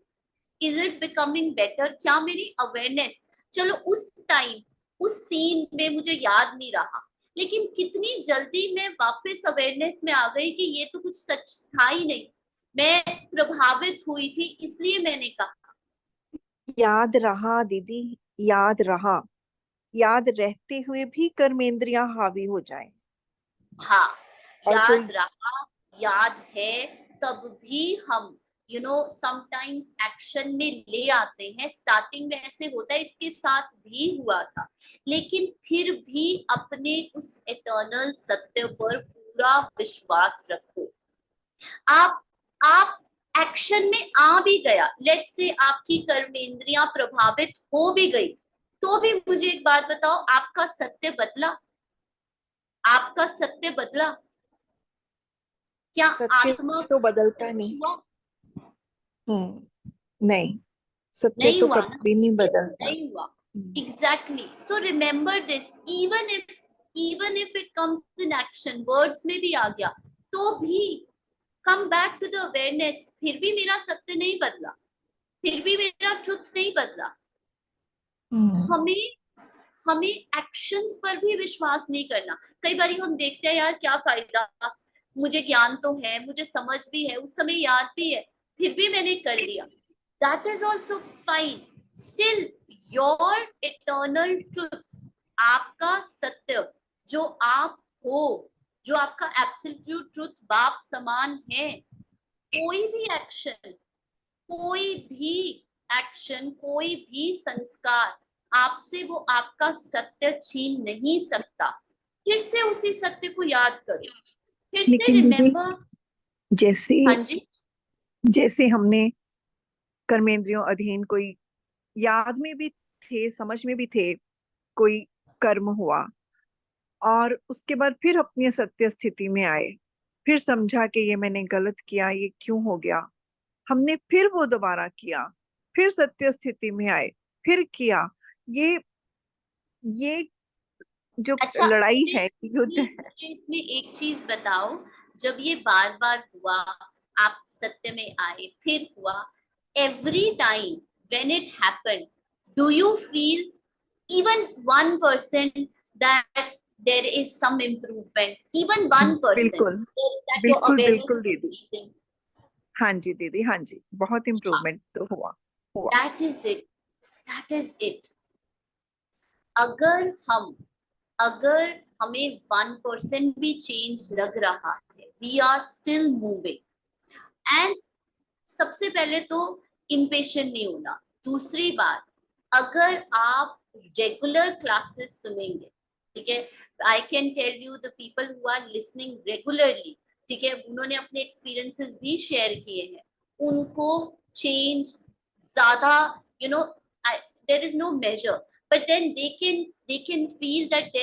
Is it becoming better? क्या मेरी अवेयरनेस, चलो उस टाइम उस सीन में मुझे याद नहीं रहा, लेकिन कितनी जल्दी मैं वापस अवेयरनेस में आ गई कि ये तो कुछ सच था ही नहीं, मैं प्रभावित हुई थी, इसलिए मैंने कहा। याद रहा दीदी, याद रहा। याद रहते हुए भी कर्मेंद्रियां हावी हो जाएं हाँ, और याद कोई रहा, याद है, तब भी हम समटाइम्स एक्शन में ले आते हैं। स्टार्टिंग में ऐसे होता है, इसके साथ भी हुआ था, लेकिन फिर भी अपने उस एटर्नल सत्य पर पूरा विश्वास रखो। आप आप एक्शन में आ भी गया, लेट से आपकी कर्मेंद्रियां प्रभावित हो भी गई, तो भी मुझे एक बात बताओ, आपका सत्य बदला? आपका सत्य बदला? क्या सत्य आत्मा तो का बदलता कुछ नहीं। हुआ? नहीं, सत्य नहीं तो हुआ ना, कभी नहीं बदलता। नहीं हुआ। Exactly, so remember this, even if it comes in action, words में भी आ गया, तो भी come back to the awareness, फिर भी मेरा सत्य नहीं बदला, फिर भी मेरा ट्रुथ नहीं बदला। हम्म। हमें हमें एक्शंस पर भी विश्वास नहीं करना। कई बार हम देखते हैं, यार क्या फायदा, मुझे ज्ञान तो है, मुझे समझ भी है, उस समय याद भी है, फिर भी मैंने कर लिया। That is also fine. Still your eternal truth, आपका सत्य, जो आप हो, जो आपका एब्सोल्यूट ट्रूथ बाप समान है, कोई भी एक्शन, कोई भी कोई भी संस्कार आपसे वो आपका सत्य छीन नहीं सकता। फिर से उसी सत्य को याद करो, फिर से लेकिन दीदी, रिमेम्बर। जैसे हाँ जी। जैसे हमने कर्मेंद्रियों अधीन कोई, याद में भी थे, समझ में भी थे, कोई कर्म हुआ और उसके बाद फिर अपनी सत्य स्थिति में आए, फिर समझा कि ये मैंने गलत किया, ये क्यों हो गया, हमने फिर वो दोबारा किया, फिर सत्य स्थिति में आए, फिर किया। ये ये जो अच्छा, लड़ाई मुझे है, युद्ध मुझे है। मुझे इसमें एक चीज बताओ, जब ये बार बार हुआ, आप सत्य में आए, फिर हुआ, every time when it happened, do you feel even 1% that there is some improvement, even 1% बिल्कुल that your बिल्कुल awareness बिल्कुल is दीदी। increasing? हाँ जी दीदी, हाँ जी, बहुत हाँ, इम्प्रूवमेंट तो हुआ। that is it, that is it. अगर अगर हमें 1% भी चेंज लग रहा है, we are still moving. And सबसे पहले तो इम्पेशेंट नहीं होना। दूसरी बात, अगर आप रेगुलर क्लासेस सुनेंगे, ठीक है, I can tell you the people who are listening regularly, ठीक है, उन्होंने अपने एक्सपीरियंसेस भी शेयर किए हैं, उनको चेंज ज्यादा, you know, there is no major, but then they can feel that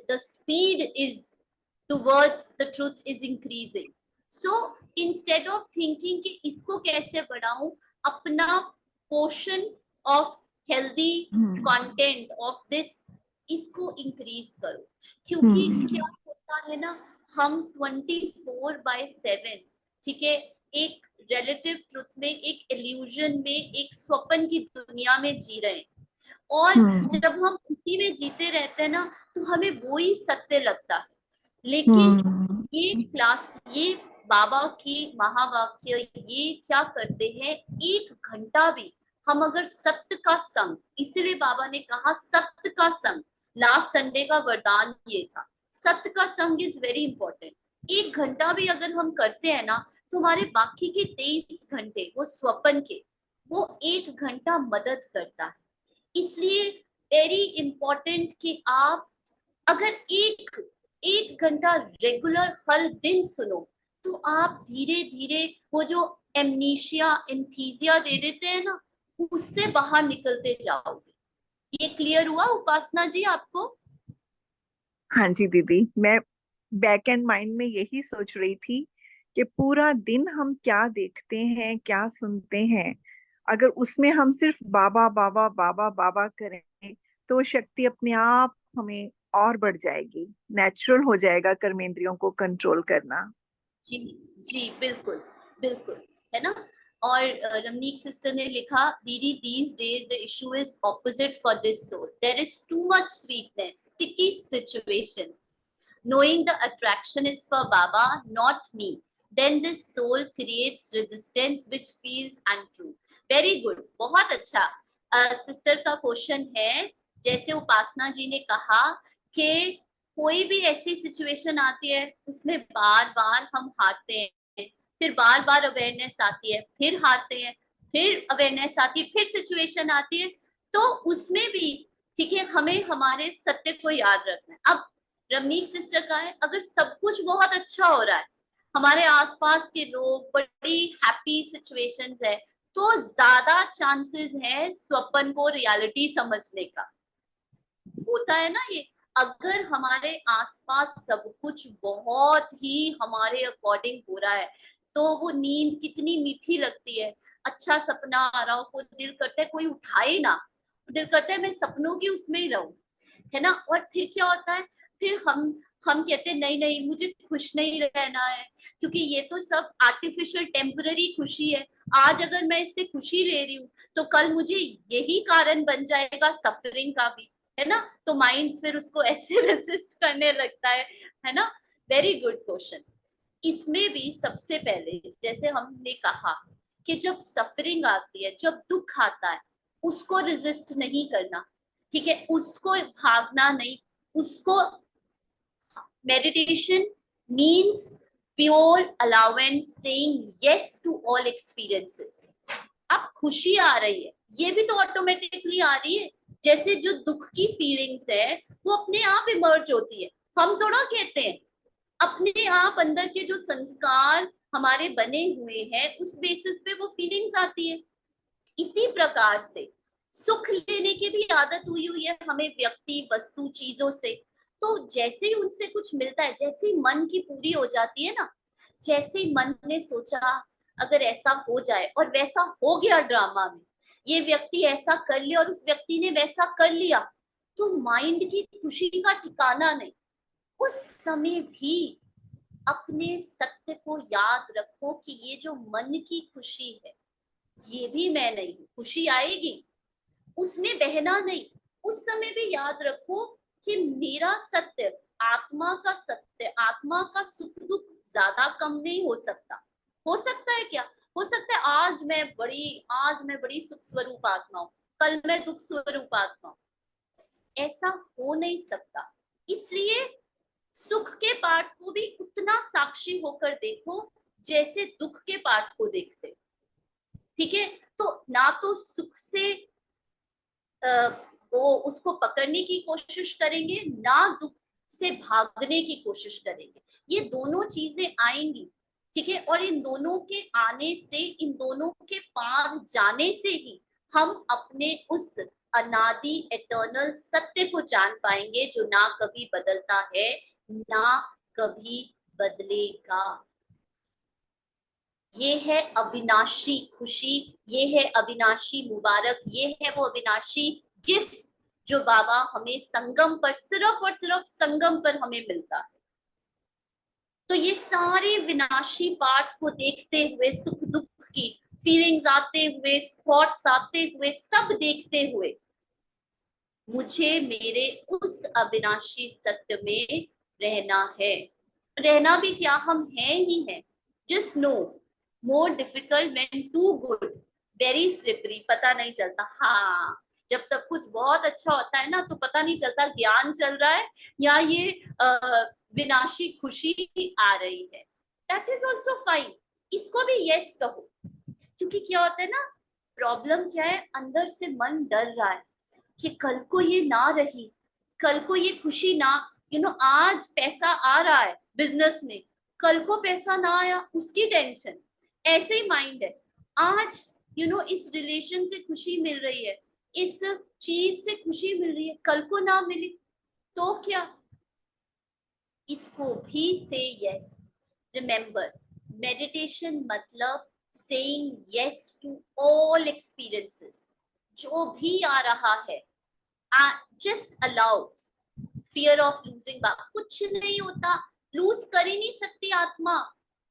the speed is towards the truth is increasing. So instead of thinking कि इसको कैसे बढ़ाऊं, अपना portion of healthy content of this इसको इंक्रीज करो। क्योंकि क्या होता है ना, हम 24/7, ठीक है, एक रिलेटिव ट्रुथ में, एक इल्यूजन में, एक स्वप्न की दुनिया में जी रहे हैं। और जब हम उसी में जीते रहते हैं ना, तो हमें वो ही सत्य लगता है। लेकिन ये क्लास, ये बाबा की महावाक्य ये क्या करते हैं, 1 घंटा भी हम अगर सत्य का संग, इसीलिए बाबा ने कहा सत्य का संग, लास्ट संडे का वरदान ये था, सत्य का संग इज वेरी इंपॉर्टेंट। 1 घंटा भी अगर हम करते हैं ना, तो हमारे बाकी के 23 घंटे वो स्वप्न के, वो 1 घंटा मदद करता है। इसलिए वेरी इंपॉर्टेंट कि आप अगर एक घंटा रेगुलर हर दिन सुनो, तो आप धीरे धीरे वो जो एमनीशिया, एंथीसिया दे देते हैं ना, उससे बाहर निकलते जाओगे। ये क्लियर हुआ उपासना जी आपको? हाँ जी दीदी, मैं बैक एंड माइंड में यही सोच रही थी कि पूरा दिन हम क्या देखते हैं, क्या सुनते हैं, अगर उसमें हम सिर्फ बाबा बाबा बाबा बाबा करें, तो शक्ति अपने आप हमें और बढ़ जाएगी, नेचुरल हो जाएगा कर्मेंद्रियों को कंट्रोल करना। जी जी, बिल्कुल बिल्कुल, है ना। और रमनीक सिस्टर ने लिखा, दीदी these days the issue is opposite for this soul, there is too much sweetness, sticky situation, knowing the attraction is for Baba, not me, then this soul creates resistance which feels untrue. Very good, बहुत अच्छा। सिस्टर का क्वेश्चन है, जैसे उपासना जी ने कहा कि कोई भी ऐसी सिचुएशन आती है, उसमें बार बार हम हारते हैं, फिर बार बार अवेयरनेस आती है, फिर हारते हैं, फिर अवेयरनेस आती है, फिर सिचुएशन आती है, तो उसमें भी, ठीक है, हमें हमारे सत्य को याद रखना है। अब रमनीक सिस्टर का है, अगर सब कुछ बहुत अच्छा हो रहा है, हमारे आसपास के लोग बड़ी हैप्पी सिचुएशंस है, तो ज्यादा चांसेस है स्वप्न को रियलिटी समझने का। होता है ना ये, अगर हमारे आसपास सब कुछ बहुत ही हमारे अकॉर्डिंग हो रहा है, तो वो नींद कितनी मीठी लगती है। अच्छा सपना आ रहा हो, कोई दिल करता है कोई उठाए ना, दिल करता है मैं सपनों की उसमें ही रहूं, है ना। और फिर क्या होता है, फिर हम कहते हैं नहीं नहीं, मुझे खुश नहीं रहना है, क्योंकि ये तो सब आर्टिफिशियल टेम्पररी खुशी है। आज अगर मैं इससे खुशी ले रही हूँ, तो कल मुझे यही कारण बन जाएगा सफरिंग का भी, है ना। तो माइंड फिर उसको ऐसे रेसिस्ट करने लगता है ना। Very good question. इसमें भी सबसे पहले, जैसे हमने कहा कि जब सफरिंग आती है, जब दुख आता है, उसको रेजिस्ट नहीं करना, ठीक है, उसको भागना नहीं, उसको, meditation means pure allowance, saying yes to all experiences. अब खुशी आ रही है, ये भी तो ऑटोमेटिकली आ रही है, जैसे जो दुख की फीलिंग्स है वो अपने आप इमर्ज होती है, हम थोड़ा कहते हैं, अपने आप अंदर के जो संस्कार हमारे बने हुए हैं उस बेसिस पे वो फीलिंग्स आती है। इसी प्रकार से सुख लेने की भी आदत हुई है हमें, व्यक्ति, वस्तु, चीजों से। तो जैसे ही उनसे कुछ मिलता है, जैसे ही मन की पूरी हो जाती है ना, जैसे ही मन ने सोचा अगर ऐसा हो जाए, और वैसा हो गया ड्रामा में, ये व्यक्ति ऐसा कर लिया और उस व्यक्ति ने वैसा कर लिया, तो माइंड की खुशी का ठिकाना नहीं। उस समय भी अपने सत्य को याद रखो कि ये जो मन की खुशी है ये भी मैं नहीं हूं। खुशी आएगी, उसमें बहना नहीं। उस समय भी याद रखो कि मेरा सत्य, आत्मा का सत्य, आत्मा का सुख दुख ज्यादा कम नहीं हो सकता। हो सकता है क्या? हो सकता है आज मैं बड़ी सुख स्वरूप आत्मा हूं, कल मैं दुख स्वरूप आत्मा हूं। ऐसा हो नहीं सकता। इसलिए सुख के पार्ट को भी उतना साक्षी होकर देखो जैसे दुख के पार्ट को देखते। ठीक है? तो ना तो सुख से वो उसको पकड़ने की कोशिश करेंगे, ना दुख से भागने की कोशिश करेंगे। ये दोनों चीजें आएंगी। ठीक है? और इन दोनों के आने से, इन दोनों के पार जाने से ही हम अपने उस अनादि एटर्नल सत्य को जान पाएंगे, जो ना कभी बदलता है, ना कभी बदलेगा। ये है अविनाशी खुशी, ये है अविनाशी मुबारक, ये है वो अविनाशी गिफ्ट जो बाबा हमें संगम पर, सिर्फ और सिर्फ संगम पर हमें मिलता है। तो ये सारे विनाशी पार्ट को देखते हुए, सुख दुख की फीलिंग्स आते हुए, थॉट्स आते हुए, सब देखते हुए मुझे मेरे उस अविनाशी सत्य में रहना है। रहना भी क्या, हम हैं ही हैं। Just know, more difficult when too good, very slippery, पता नहीं चलता। हाँ, जब सब कुछ बहुत अच्छा होता है ना, तो पता नहीं चलता ज्ञान चल रहा है या ये विनाशी खुशी आ रही है। That is also fine. इसको भी यस कहो। क्योंकि क्या होता है ना, प्रॉब्लम क्या है, अंदर से मन डर रहा है कि कल को ये ना रही, कल को ये खुशी ना, आज पैसा आ रहा है बिजनेस में, कल को पैसा ना आया उसकी टेंशन। ऐसे ही माइंड है। आज इस रिलेशन से खुशी मिल रही है, इस चीज से खुशी मिल रही है, कल को ना मिली तो क्या? इसको भी से यस। रिमेंबर, मेडिटेशन मतलब saying yes to all experiences. जो भी आ रहा है, just allow. Fear of losing, कुछ नहीं होता, लूज कर ही नहीं सकती आत्मा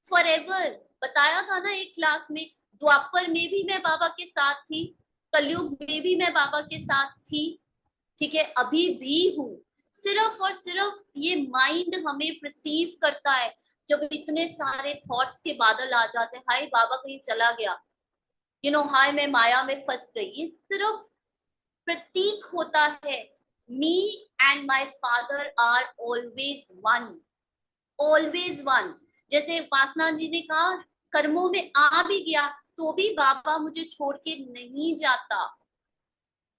फॉर एवर। बताया था ना एक क्लास में, द्वापर में भी मैं बाबा के साथ थी, कलयुग में भी मैं बाबा के साथ थी। ठीक है, अभी भी हूँ। सिर्फ और सिर्फ ये माइंड हमें परसीव करता है। जब इतने सारे थॉट्स के बादल आ जाते हैं, हाय बाबा कहीं चला गया, हाय मैं माया में फंस गई, ये सिर्फ प्रतीक होता है। Me and my father are always one, always one. जैसे वासना जी ने कहा, कर्मों में आ भी गया तो भी बाबा मुझे छोड़ के नहीं जाता।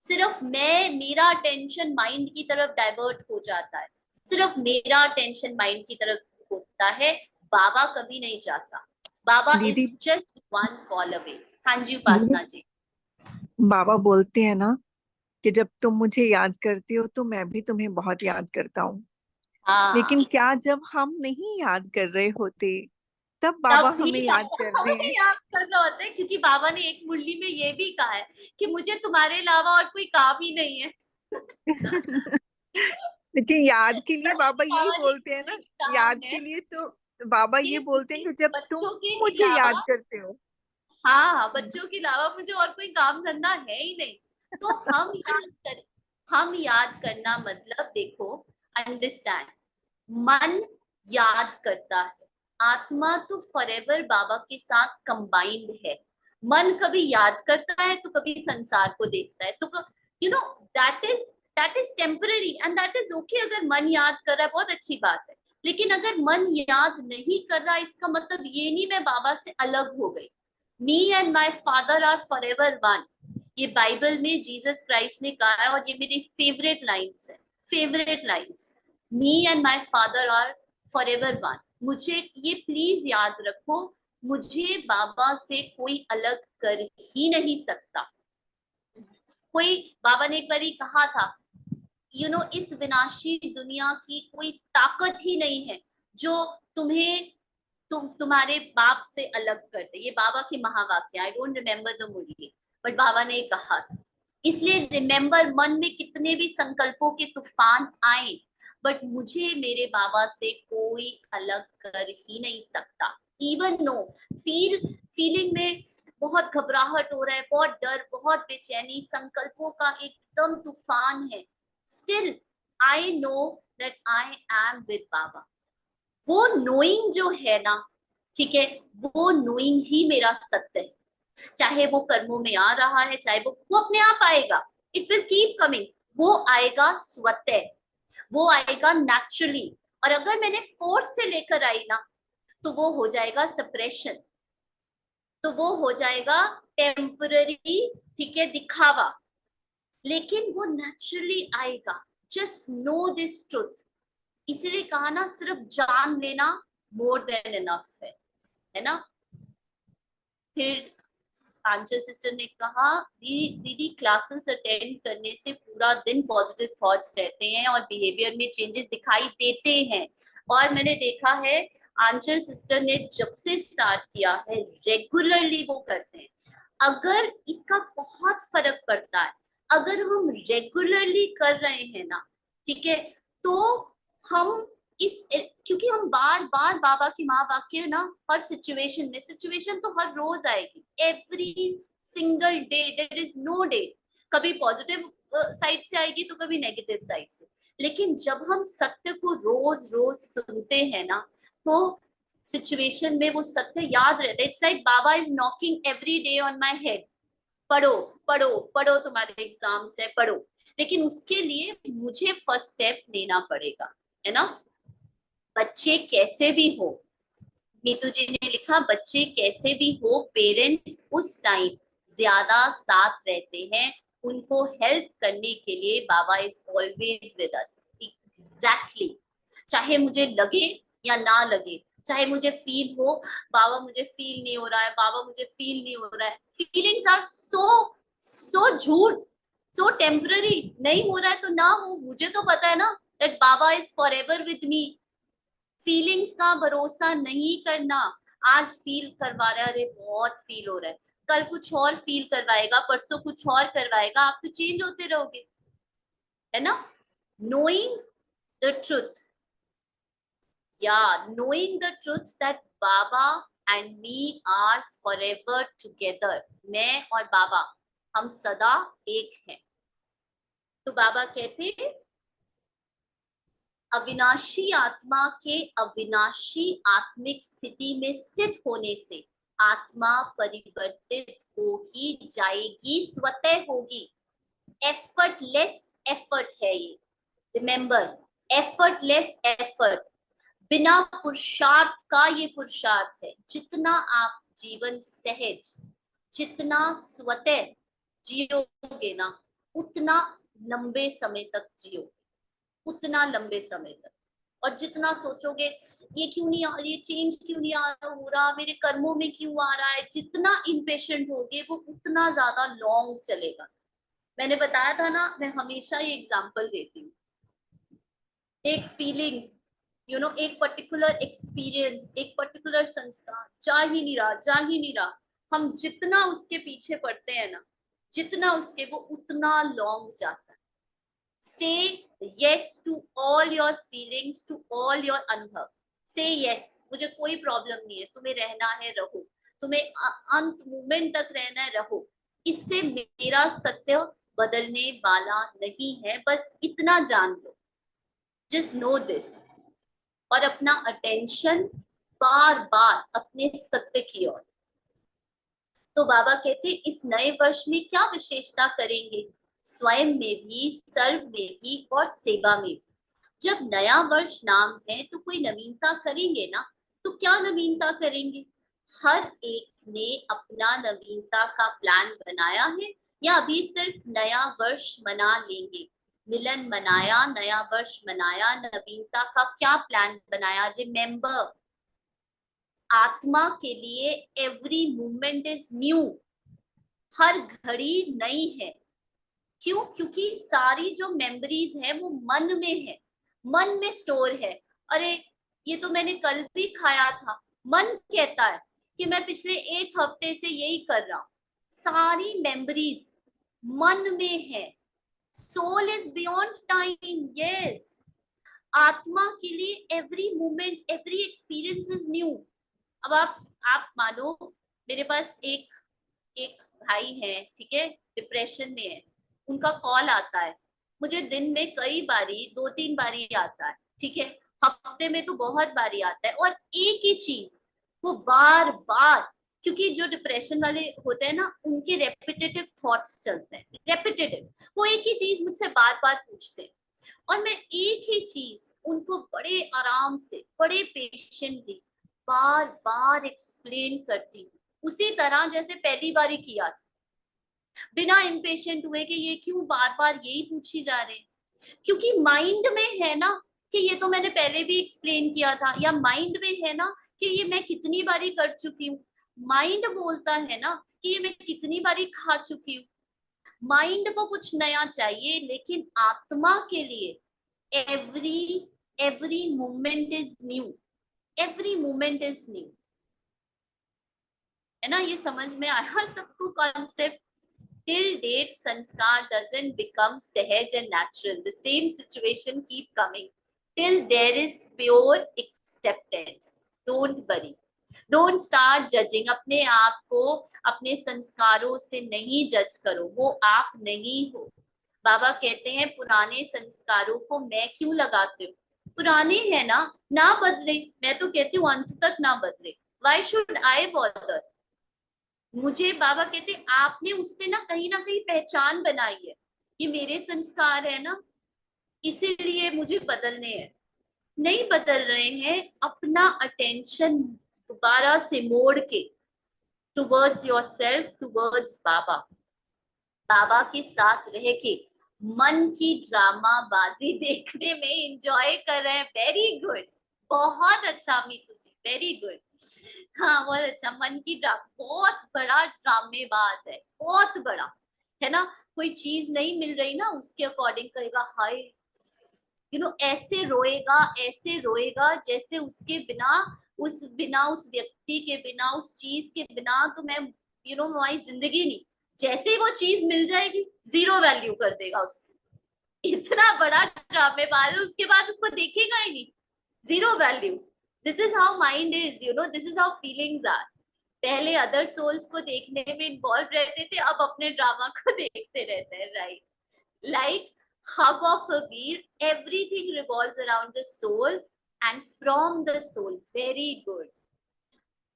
सिर्फ मेरा अटेंशन माइंड की तरफ डाइवर्ट हो जाता है, सिर्फ मेरा अटेंशन माइंड की तरफ होता है, बाबा कभी नहीं जाता। बाबा दीदी, is just one call away. हाँ जी उपासना जी। बाबा बोलते हैं ना कि जब तुम मुझे याद करती हो तो मैं भी तुम्हें बहुत याद करता हूँ। हाँ, लेकिन क्या जब हम नहीं याद कर रहे होते तब बाबा तब भी हमें याद बाबा कर रहे हमें याद कर रहे होते हैं, क्योंकि बाबा ने एक मुरली में ये भी कहा है कि मुझे तुम्हारे अलावा और कोई काम ही नहीं है। हैं? लेकिन याद के लिए बाबा यही बाबा ने बोलते हैं ना। एक काम याद है के लिए तो बाबा ये कि बोलते हैं मुझे कि जब तुम बच्चों के मुझे अलावा, याद करते हो। हाँ, बच्चों के अलावा मुझे और कोई काम धंधा है ही नहीं। तो हम याद करना मतलब, देखो, अंडरस्टैंड, मन याद करता है, आत्मा तो फॉरएवर बाबा के साथ कंबाइंड है। मन कभी याद करता है तो कभी संसार को देखता है, तो you know that is temporary and that is okay. अगर मन याद कर रहा है, बहुत अच्छी बात है। लेकिन अगर मन याद नहीं कर रहा, इसका मतलब ये नहीं मैं बाबा से अलग हो गई। Me and my father are forever one, ये बाइबल में जीसस क्राइस्ट ने कहा है, और ये मेरी फेवरेट लाइन्स है, favourite lines. Me and my father are forever one. मुझे ये प्लीज याद रखो, मुझे बाबा से कोई अलग कर ही नहीं सकता। कोई, बाबा ने एक बार कहा था, इस विनाशी दुनिया की कोई ताकत ही नहीं है जो तुम्हारे बाप से अलग कर दे। ये बाबा के महावाक्य, I don't remember the Murli, but Baba ने कहा था। इसलिए रिमेम्बर, मन में कितने भी संकल्पों के तूफान आए, बट मुझे मेरे बाबा से कोई अलग कर ही नहीं सकता। इवन नो फीलिंग में बहुत घबराहट हो रहा है, बहुत डर, बहुत बेचैनी, संकल्पों का एकदम तूफान है, still I know that I am with Baba. वो नोइंग जो है ना, ठीक है, वो नोइंग ही मेरा सत्य है। चाहे वो कर्मों में आ रहा है, चाहे वो अपने आप आएगा, इट विल कीप कमिंग। वो आएगा स्वतः, वो आएगा नेचुरली। और अगर मैंने फोर्स से लेकर आई ना, तो वो हो जाएगा सप्रेशन, तो वो हो जाएगा टेम्पररी, ठीक है, दिखावा। लेकिन वो नेचुरली आएगा। Just know this truth. इसीलिए कहा ना, सिर्फ जान लेना मोर देन इनफ है ना। फिर आंचल सिस्टर ने कहा, दीदी क्लासेस अटेंड करने से पूरा दिन पॉजिटिव थॉट्स रहते हैं और बिहेवियर में चेंजेस दिखाई देते हैं। और मैंने देखा है आंचल सिस्टर ने जब से स्टार्ट किया है, रेगुलरली वो करते हैं। अगर इसका बहुत फर्क पड़ता है, अगर हम रेगुलरली कर रहे हैं ना, ठीक है, तो हम क्योंकि हम बार बार बाबा की माँ वाक्य ना, हर सिचुएशन में, सिचुएशन तो हर रोज आएगी, every single day, there is no day. कभी पॉजिटिव साइड से आएगी तो कभी नेगेटिव साइड से। लेकिन जब हम सत्य को रोज रोज सुनते हैं ना, तो सिचुएशन में वो सत्य याद रहता है। It's like Baba is knocking every day on my head, पढ़ो पढ़ो पढ़ो, तुम्हारे एग्जाम्स है, पढ़ो। लेकिन उसके लिए मुझे फर्स्ट स्टेप लेना पड़ेगा, है ना। बच्चे कैसे भी हो, नीतू जी ने लिखा, बच्चे कैसे भी हो, पेरेंट्स उस टाइम ज्यादा साथ रहते हैं। उनको हेल्प करने के लिए Baba is always with us. Exactly. चाहे मुझे लगे या ना लगे, चाहे मुझे फील हो बाबा मुझे फील नहीं हो रहा है, बाबा मुझे फील नहीं हो रहा है, फीलिंग्स आर सो सो झूठ, सो टेम्पररी। नहीं हो रहा है तो ना हो, मुझे तो पता है ना that Baba is for ever with me. Feelings का भरोसा नहीं करना। आज फील करवा रहा है, अरे बहुत फील हो रहा है, कल कुछ और फील करवाएगा, परसों कुछ और करवाएगा, आप तो चेंज होते रहोगे, है ना। नोइंग द ट्रुथ, या knowing the truth that Baba and me are forever together. मैं और बाबा हम सदा एक हैं। तो बाबा कहते हैं, अविनाशी आत्मा के अविनाशी आत्मिक स्थिति में स्थित होने से आत्मा परिवर्तित हो ही जाएगी, स्वतः होगी। एफर्टलेस एफर्ट है ये, रिमेंबर, एफर्टलेस एफर्ट, बिना पुरुषार्थ का ये पुरुषार्थ है। जितना आप जीवन सहज, जितना स्वतः जियोगे ना, उतना लंबे समय तक जियोगे, उतना लंबे समय तक। और जितना सोचोगे ये क्यों नहीं आ, ये चेंज क्यों नहीं हो रहा, मेरे कर्मों में क्यों आ रहा है, जितना इम्पेशेंट होगे वो उतना ज्यादा लॉन्ग चलेगा। मैंने बताया था ना, मैं हमेशा ये एग्जांपल देती हूँ। एक फीलिंग, एक पर्टिकुलर एक्सपीरियंस, एक पर्टिकुलर संस्कार जा ही नहीं रहा, जा ही नहीं रहा। हम जितना उसके पीछे पड़ते हैं ना, जितना उसके, वो उतना लॉन्ग जाता है। Say yes to all your feelings, to all your अनुभव। Say yes, मुझे कोई प्रॉब्लम नहीं है, तुम्हें रहना है रहो, तुम्हें अंत मोमेंट तक रहना है रहो। इससे मेरा सत्य बदलने वाला नहीं है, बस इतना जान लो, जस्ट नो दिस। और अपना अटेंशन बार बार अपने सत्य की ओर। तो बाबा कहते, इस नए वर्ष में क्या विशेषता करेंगे, स्वयं में भी, सर्व में भी और सेवा में भी। जब नया वर्ष नाम है तो कोई नवीनता करेंगे ना, तो क्या नवीनता करेंगे। हर एक ने अपना नवीनता का प्लान बनाया है, या अभी सिर्फ नया वर्ष मना लेंगे। मिलन मनाया, नया वर्ष मनाया, नवीनता का क्या प्लान बनाया। रिमेंबर, आत्मा के लिए एवरी मूवमेंट इज न्यू, हर घड़ी नई है। क्यों? क्योंकि सारी जो मेमोरीज है वो मन में है, मन में स्टोर है। अरे ये तो मैंने कल भी खाया था, मन कहता है कि मैं पिछले एक हफ्ते से यही कर रहा हूं। सारी मेमोरीज मन में है। Soul is beyond time, yes. आत्मा के लिए every moment, every experience is new. अब आप मानो मेरे पास एक एक भाई है, ठीक है, डिप्रेशन में है, उनका कॉल आता है मुझे दिन में कई बारी, 2-3 बारी आता है, ठीक है, हफ्ते में तो बहुत बारी आता है, और एक ही चीज वो बार बार, क्योंकि जो डिप्रेशन वाले होते हैं ना, उनके रेपिटेटिव थॉट्स चलते हैं, रेपिटेटिव, वो एक ही चीज मुझसे बार बार पूछते हैं, और मैं एक ही चीज उनको बड़े आराम से, बड़े पेशेंटली बार बार एक्सप्लेन करती हूँ, उसी तरह जैसे पहली बार ही किया था, बिना इम्पेशेंट हुए कि ये क्यों बार बार यही पूछी जा रहे हैं, क्योंकि माइंड में है ना कि ये तो मैंने पहले भी एक्सप्लेन किया था, या माइंड में है ना कि ये मैं कितनी बारी कर चुकी हूँ, माइंड बोलता है ना कि ये मैं कितनी बारी खा चुकी हूँ। माइंड को कुछ नया चाहिए, लेकिन आत्मा के लिए every every moment is new, every moment is new, है ना? ये समझ में आया सबको concept? till date sanskar doesn't become sahaj and natural, the same situation keep coming till there is pure acceptance. Don't worry, don't start judging अपने आप को, अपने संस्कारों से नहीं जज करो, वो आप नहीं हो। बाबा कहते हैं पुराने संस्कारों को मैं क्यों लगाते हो, पुराने हैं ना बदले, मैं तो कहती हूँ अंत तक ना बदले, why should I bother? मुझे बाबा कहते आपने उससे ना कहीं पहचान बनाई है, ये मेरे संस्कार है ना, इसीलिए मुझे बदलने हैं। नहीं बदल रहे हैं, अपना अटेंशन दोबारा से मोड़ के टुवर्ड्स योरसेल्फ, टुवर्ड्स बाबा, बाबा के साथ रह के मन की ड्रामा बाजी देखने में एंजॉय कर रहे हैं। वेरी गुड, बहुत अच्छा मीतू जी, वेरी गुड। हाँ बहुत अच्छा, मन की बहुत बड़ा ड्रामेबाज है, बहुत बड़ा, है ना? कोई चीज नहीं मिल रही ना, उसके अकॉर्डिंग कहेगा हाय, ऐसे रोएगा जैसे उसके बिना, उस व्यक्ति के बिना, उस चीज के बिना तो मैं हमारी जिंदगी नहीं, जैसे ही वो चीज मिल जाएगी जीरो वैल्यू कर देगा उसकी, इतना बड़ा ड्रामेबाज है, उसके बाद उसको देखेगा ही नहीं, zero value. This is how mind is, this is how feelings are. पहले अदर सोल्स को देखने में इन्वॉल्व रहते थे, अब अपने ड्रामा को देखते रहते हैं, right? Like hub of a wheel, everything revolves around the soul and from the soul. Very good.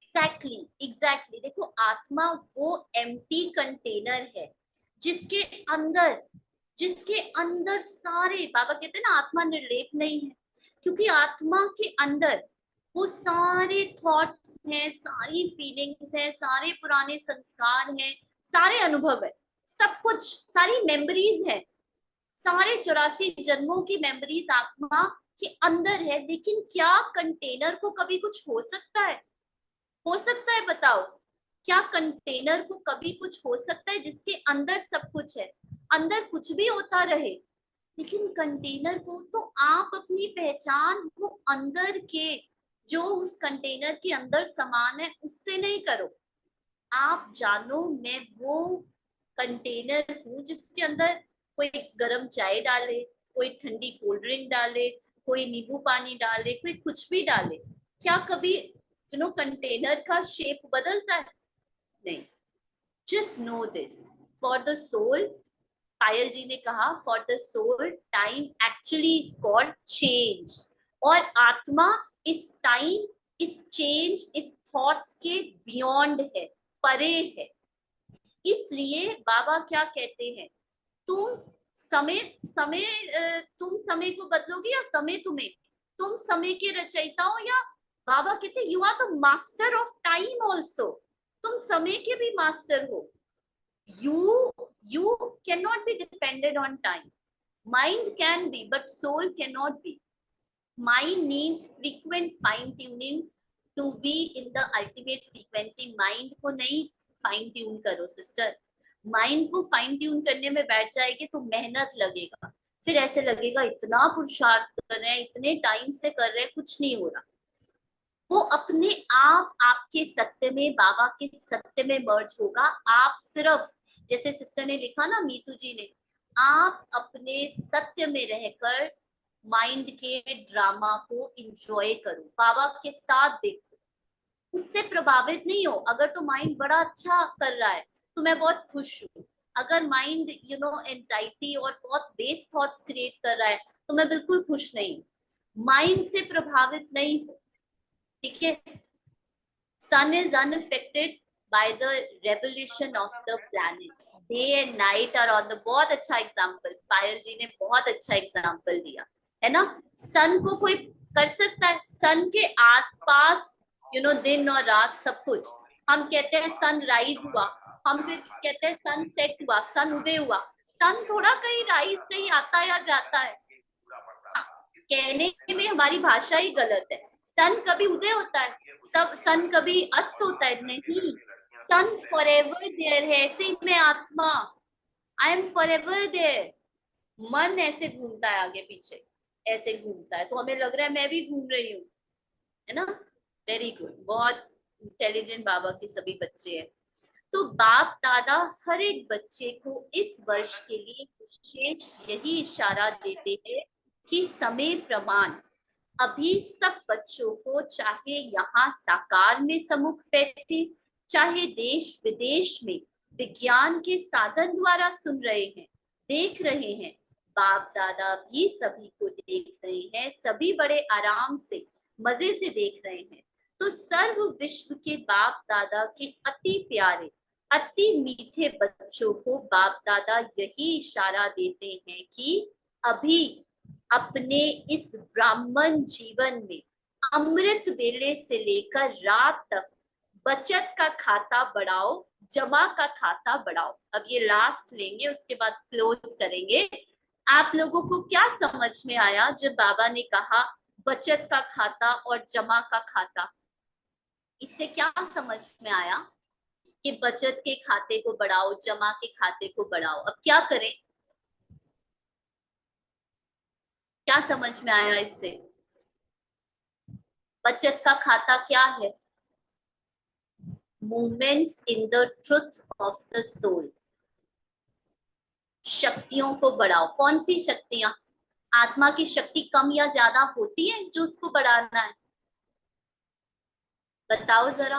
Exactly. देखो आत्मा वो empty कंटेनर है जिसके अंदर सारे, बाबा कहते हैं ना आत्मा निर्लेप नहीं है, क्योंकि आत्मा के अंदर वो सारे थॉट्स हैं, सारी फीलिंग्स हैं, सारे पुराने संस्कार हैं, सारे अनुभव है, सब कुछ, सारी मेमोरीज है, सारे 84 जन्मों की मेमोरीज आत्मा के अंदर है। लेकिन क्या कंटेनर को कभी कुछ हो सकता है? हो सकता है? बताओ, क्या कंटेनर को कभी कुछ हो सकता है जिसके अंदर सब कुछ है, अंदर कुछ भी होता रहे? लेकिन कंटेनर को तो आप अपनी पहचान वो अंदर के, जो उस कंटेनर के अंदर समान है, उससे नहीं करो। आप जानो मैं वो कंटेनर हूँ जिसके अंदर कोई गरम चाय डाले, कोई ठंडी कोल्ड ड्रिंक डाले, कोई नींबू पानी डाले, कोई कुछ भी डाले, क्या कभी कंटेनर का शेप बदलता है? नहीं। Just know this, for the soul, Payal ji ने कहा for the soul time actually is called change, और आत्मा इस टाइम, इस चेंज, इस थॉट्स के बियॉन्ड है, परे है। इसलिए बाबा क्या कहते हैं, तुम समय को बदलोगे या समय तुम्हें? तुम समय के रचयिता हो, या बाबा कहते हैं you are the master of time also, तुम समय के भी मास्टर हो। you cannot be dependent on time. Mind can be, but soul cannot be. Mind needs frequent fine tuning to be in the ultimate frequency. Mind को नहीं फाइन ट्यून करो सिस्टर, माइंड को फाइन ट्यून करने में बैठ जाएगी तो मेहनत लगेगा, फिर ऐसे लगेगा इतना पुरुषार्थ कर रहे हैं, इतने टाइम से कर रहे हैं, कुछ नहीं हो रहा। वो अपने आप आपके सत्य में, बाबा के सत्य में मर्ज होगा। आप सिर्फ, जैसे सिस्टर ने लिखा ना, मीतू जी ने, आप अपने सत्य में रहकर माइंड के ड्रामा को इंजॉय करो, बाबा के साथ देखो, उससे प्रभावित नहीं हो। अगर तो माइंड बड़ा अच्छा कर रहा है तो मैं बहुत खुश हूँ, अगर माइंड एंजाइटी और बहुत बेस थॉट्स क्रिएट कर रहा है तो मैं बिल्कुल खुश नहीं हूँ। माइंड से प्रभावित नहीं हो, ठीक है। Sun is unaffected by the revolution of the planets, day and night are on the, बहुत अच्छा एग्जाम्पल पायल जी ने बहुत अच्छा एग्जाम्पल दिया है ना। सन को कोई कर सकता है? सन के आसपास दिन और रात सब कुछ। हम कहते हैं सन राइज हुआ, हम फिर कहते हैं सन सेट हुआ, सन उदय हुआ। सन थोड़ा कहीं राइज कहीं आता या जाता है। हाँ, कहने में हमारी भाषा ही गलत है। सन कभी उदय होता है, सब सन कभी अस्त होता है? नहीं, सन फॉरएवर देयर है। ऐसे ही मैं आत्मा, आई एम फॉरएवर देयर। मन ऐसे घूमता है आगे पीछे, ऐसे घूमता है, तो हमें लग रहा है मैं भी घूम रही हूँ, है ना। वेरी गुड, बहुत इंटेलिजेंट बाबा के सभी बच्चे हैं। तो बाप दादा हर एक बच्चे को इस वर्ष के लिए विशेष यही इशारा देते हैं कि समय प्रमाण अभी सब बच्चों को, चाहे यहाँ साकार में सम्मुख बैठे, चाहे देश विदेश में विज्ञान के साधन द्वारा सुन रहे हैं, देख रहे हैं, बाप दादा भी सभी को देख रहे हैं, सभी बड़े आराम से मजे से देख रहे हैं। तो सर्व विश्व के बाप दादा के अति प्यारे अति मीठे बच्चों को बाप दादा यही इशारा देते हैं कि अभी अपने इस ब्राह्मण जीवन में अमृत वेले से लेकर रात तक बचत का खाता बढ़ाओ, जमा का खाता बढ़ाओ। अब ये लास्ट लेंगे, उसके बाद क्लोज करेंगे। आप लोगों को क्या समझ में आया जब बाबा ने कहा बचत का खाता और जमा का खाता? इससे क्या समझ में आया कि बचत के खाते को बढ़ाओ, जमा के खाते को बढ़ाओ? अब क्या करें? क्या समझ में आया इससे? बचत का खाता क्या है? Movements in the truth of the soul. शक्तियों को बढ़ाओ। कौन सी शक्तियां? आत्मा की शक्ति कम या ज्यादा होती है जो उसको बढ़ाना है? बताओ जरा,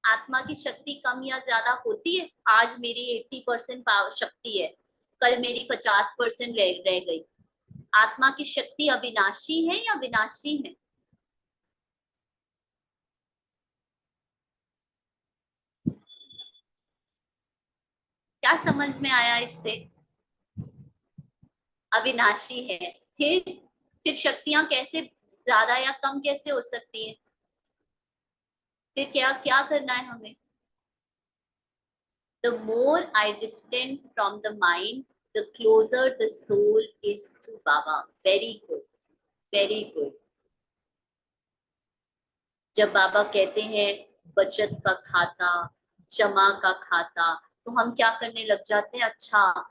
आत्मा की शक्ति कम या ज्यादा होती है? आज मेरी 80% शक्ति है, कल मेरी 50% रह गई। आत्मा की शक्ति अविनाशी है या विनाशी है? क्या समझ में आया इससे? अविनाशी है। फिर शक्तियां कैसे ज्यादा या कम कैसे हो सकती हैं? फिर क्या क्या करना है हमें? The more I distant from the mind, the closer the soul is to Baba. Very good, very good. जब बाबा कहते हैं बचत का खाता, जमा का खाता, तो हम क्या करने लग जाते हैं? अच्छा,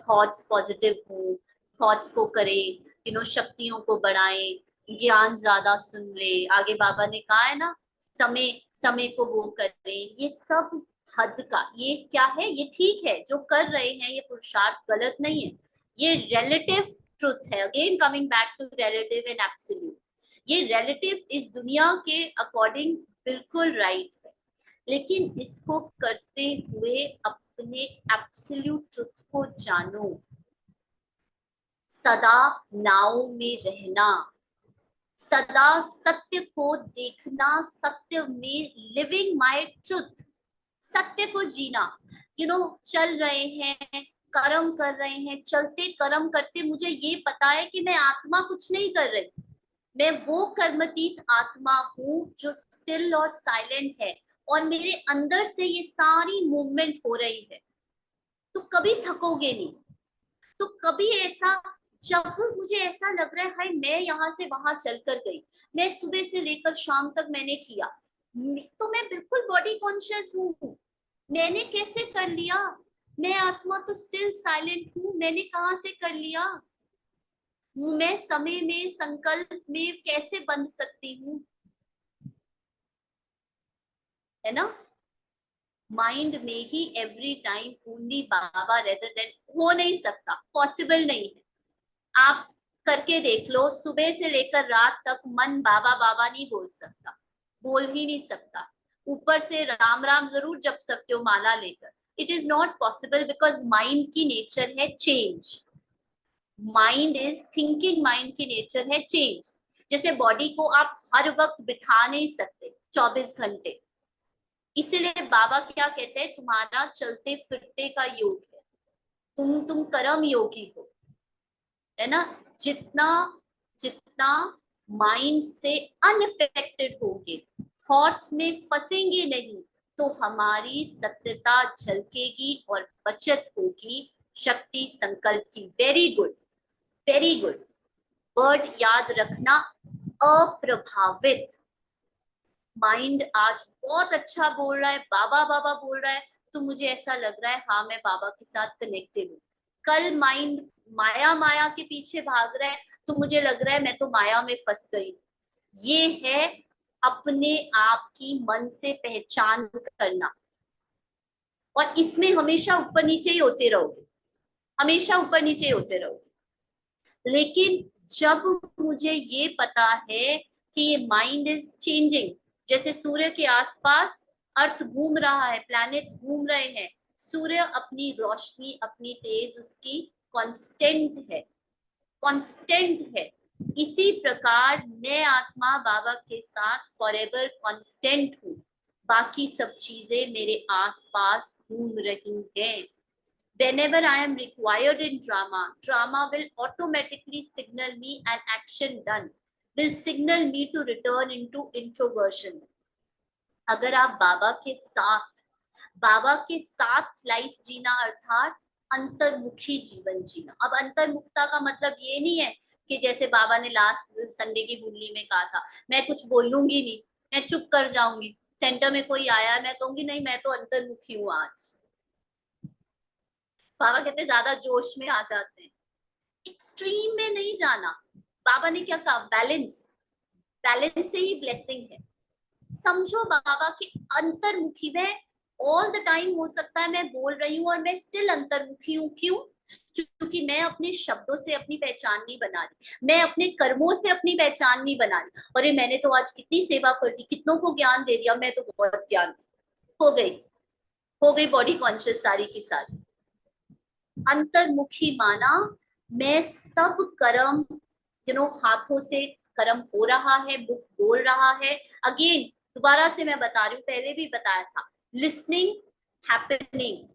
थॉट्स पॉजिटिव हो, थॉट्स को करें, शक्तियों को बढ़ाएं, ज्ञान ज्यादा सुन ले। आगे बाबा ने कहा है ना, समय समय को वो करें। ये सब हद का, ये क्या है? ये ठीक है जो कर रहे हैं, ये पुरुषार्थ गलत नहीं है। ये रिलेटिव ट्रुथ है। Again coming back to relative and absolute. ये रिलेटिव इस दुनिया के अकॉर्डिंग बिल्कुल राइट है, लेकिन इसको करते हुए अपने एब्सोल्यूट ट्रुथ को जानो, सदा नाव में रहना, सदा सत्य को देखना, सत्य में लिविंग माय ट्रुथ, सत्य को जीना। चल रहे हैं, कर्म कर रहे हैं, चलते कर्म करते मुझे ये पता है कि मैं आत्मा कुछ नहीं कर रही, मैं वो कर्मतीत आत्मा हूँ जो स्टिल और साइलेंट है, और मेरे अंदर से ये सारी मूवमेंट हो रही है। तो कभी थकोगे नहीं। तो कभी ऐसा, जब मुझे ऐसा लग रहा है हाय मैं यहाँ से वहां चल कर गई, मैं सुबह से लेकर शाम तक मैंने किया, तो मैं बिल्कुल बॉडी कॉन्शियस हूँ, मैंने कैसे कर लिया? मैं आत्मा तो स्टिल साइलेंट हूँ, मैंने कहाँ से कर लिया? मैं समय में संकल्प में कैसे बंध सकती हूँ? है ना। माइंड में ही एवरी टाइम ओनली बाबा रेदर देन, हो नहीं सकता, पॉसिबल नहीं है। आप करके देख लो, सुबह से लेकर रात तक मन बाबा बाबा नहीं बोल सकता, बोल ही नहीं सकता। ऊपर से राम राम जरूर जप सकते हो माला लेकर, it is not possible, because mind की नेचर है change. Mind is thinking, mind की नेचर है चेंज। जैसे बॉडी को आप हर वक्त बिठा नहीं सकते 24 घंटे, इसीलिए बाबा क्या कहते हैं, तुम्हारा चलते फिरते का योग है, तुम कर्म योगी हो, है ना। जितना जितना माइंड से अनअफेक्टेड होगे, थॉट्स में फंसेंगे नहीं, तो हमारी सत्यता झलकेगी और बचत होगी शक्ति संकल्प की। Very good, very good. Word याद रखना, अप्रभावित। माइंड आज बहुत अच्छा बोल रहा है, बाबा बाबा बोल रहा है, तो मुझे ऐसा लग रहा है हाँ मैं बाबा के साथ कनेक्टेड हूँ। कल माइंड माया माया के पीछे भाग रहा है, तो मुझे लग रहा है मैं तो माया में फंस गई। ये है अपने आप की मन से पहचान करना, और इसमें हमेशा ऊपर नीचे ही होते रहोगे, हमेशा ऊपर नीचे होते रहोगे। लेकिन जब मुझे ये पता है कि ये माइंड इज चेंजिंग, जैसे सूर्य के आसपास अर्थ घूम रहा है, प्लैनेट्स घूम रहे हैं, सूर्य अपनी रोशनी, अपनी तेज उसकी कांस्टेंट है, कांस्टेंट है। इसी प्रकार मैं आत्मा बाबा के साथ फॉरएवर कांस्टेंट हूँ, बाकी सब चीजें मेरे आसपास घूम रही हैं। Whenever I am required in drama, drama will automatically signal me an action done, will signal me to return into introversion. अगर आप बाबा के साथ लाइफ जीना अर्थात अंतर्मुखी जीवन जीना। अब अंतर्मुखता का मतलब ये नहीं है कि जैसे बाबा ने लास्ट संडे की मुरली में कहा था, मैं कुछ बोलूंगी नहीं, मैं चुप कर जाऊंगी, सेंटर में कोई आया मैं कहूंगी नहीं मैं तो अंतर्मुखी हूँ आज। बाबा कहते ज्यादा जोश में आ जाते हैं, एक्सट्रीम में नहीं जाना। बाबा ने क्या कहा, बैलेंस, बैलेंस से ही ब्लेसिंग है। समझो बाबा के अंतर्मुखी में ऑल द टाइम हो सकता है मैं बोल रही हूँ और मैं स्टिल अंतर्मुखी हूँ। क्यों? क्योंकि मैं अपने शब्दों से अपनी पहचान नहीं बना रही, मैं अपने कर्मों से अपनी पहचान नहीं बना रही। अरे मैंने तो आज कितनी सेवा कर दी, कितनों को ज्ञान दे दिया, मैं तो बहुत ज्ञान हो गई बॉडी कॉन्शियस सारी की सारी। अंतर्मुखी माना, मैं सब कर्म हाथों से कर्म हो रहा है, मुख बोल रहा है। अगेन दोबारा से मैं बता रही हूँ, पहले भी बताया था, लिसनिंग हैपनिंग,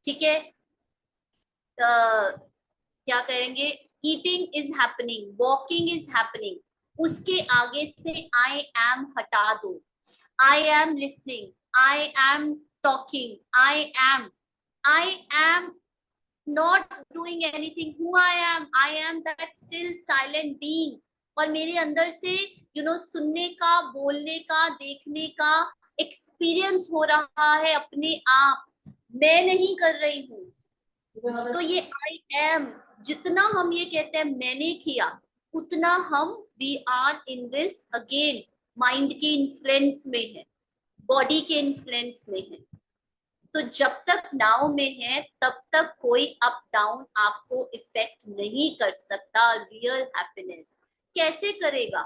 ठीक है। क्या करेंगे, eating is happening, walking is happening, उसके आगे से आई एम हटा दो। I am listening, I am talking, I am not doing anything, who I am that still silent being। और मेरे अंदर से सुनने का, बोलने का, देखने का एक्सपीरियंस हो रहा है अपने आप, मैं नहीं कर रही हूँ। तो ये आई एम, जितना हम ये कहते हैं मैंने किया, उतना हम we are in this again mind के इन्फ्लुएंस में है, बॉडी के इन्फ्लुएंस में है। तो जब तक नाव में है तब तक कोई अप डाउन आपको इफेक्ट नहीं कर सकता। रियल हैप्पीनेस कैसे करेगा?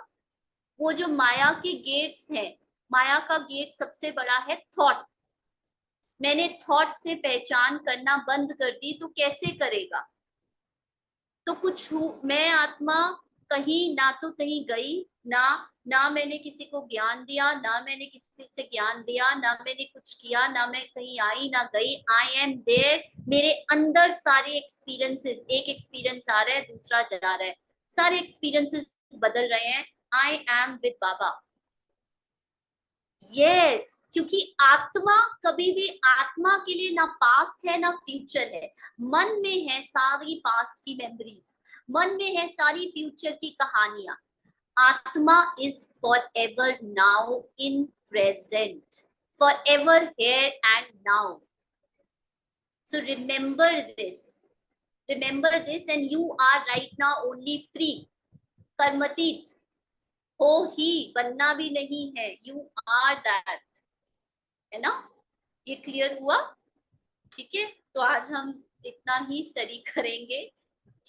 वो जो माया के गेट्स हैं, माया का गेट सबसे बड़ा है थॉट। मैंने थॉट से पहचान करना बंद कर दी, तो कैसे करेगा? तो कुछ मैं आत्मा कहीं ना तो कहीं गई ना मैंने किसी को ज्ञान दिया, ना मैंने किसी से ज्ञान दिया, ना मैंने कुछ किया, ना मैं कहीं आई ना गई। आई एम देयर, मेरे अंदर सारे एक्सपीरियंसेस, एक एक्सपीरियंस आ रहा है दूसरा जा रहा है, सारे एक्सपीरियंसेस बदल रहे हैं। आई एम विद बाबा। यस, क्योंकि आत्मा कभी भी, आत्मा के लिए ना पास्ट है ना फ्यूचर है। मन में है सारी पास्ट की मेमोरीज, मन में है सारी फ्यूचर की कहानियां। आत्मा is forever now in present, forever here and now. So remember this and you are right now only free, कर्मतीत हो ही, बनना भी नहीं है, यू आर दैट, है ना। ये क्लियर हुआ? ठीक है, तो आज हम इतना ही स्टडी करेंगे,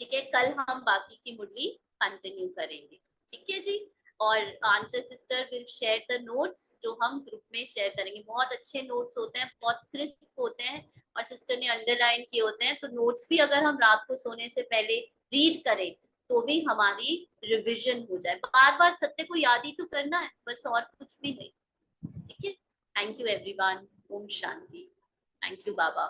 ठीक है, कल हम बाकी की मुरली कंटिन्यू करेंगे। ठीक है जी। और Anchal sister will share the notes जो हम ग्रुप में शेयर करेंगे। बहुत अच्छे नोट्स होते हैं, बहुत क्रिस्प होते हैं और सिस्टर ने अंडरलाइन किए होते हैं। तो नोट्स भी अगर हम रात को सोने से पहले रीड करें तो भी हमारी रिविजन हो जाए। बार बार सत्य को याद ही तो करना है बस, और कुछ भी नहीं। ठीक है, थैंक यू एवरीवन। ओम शांति। Thank you Baba.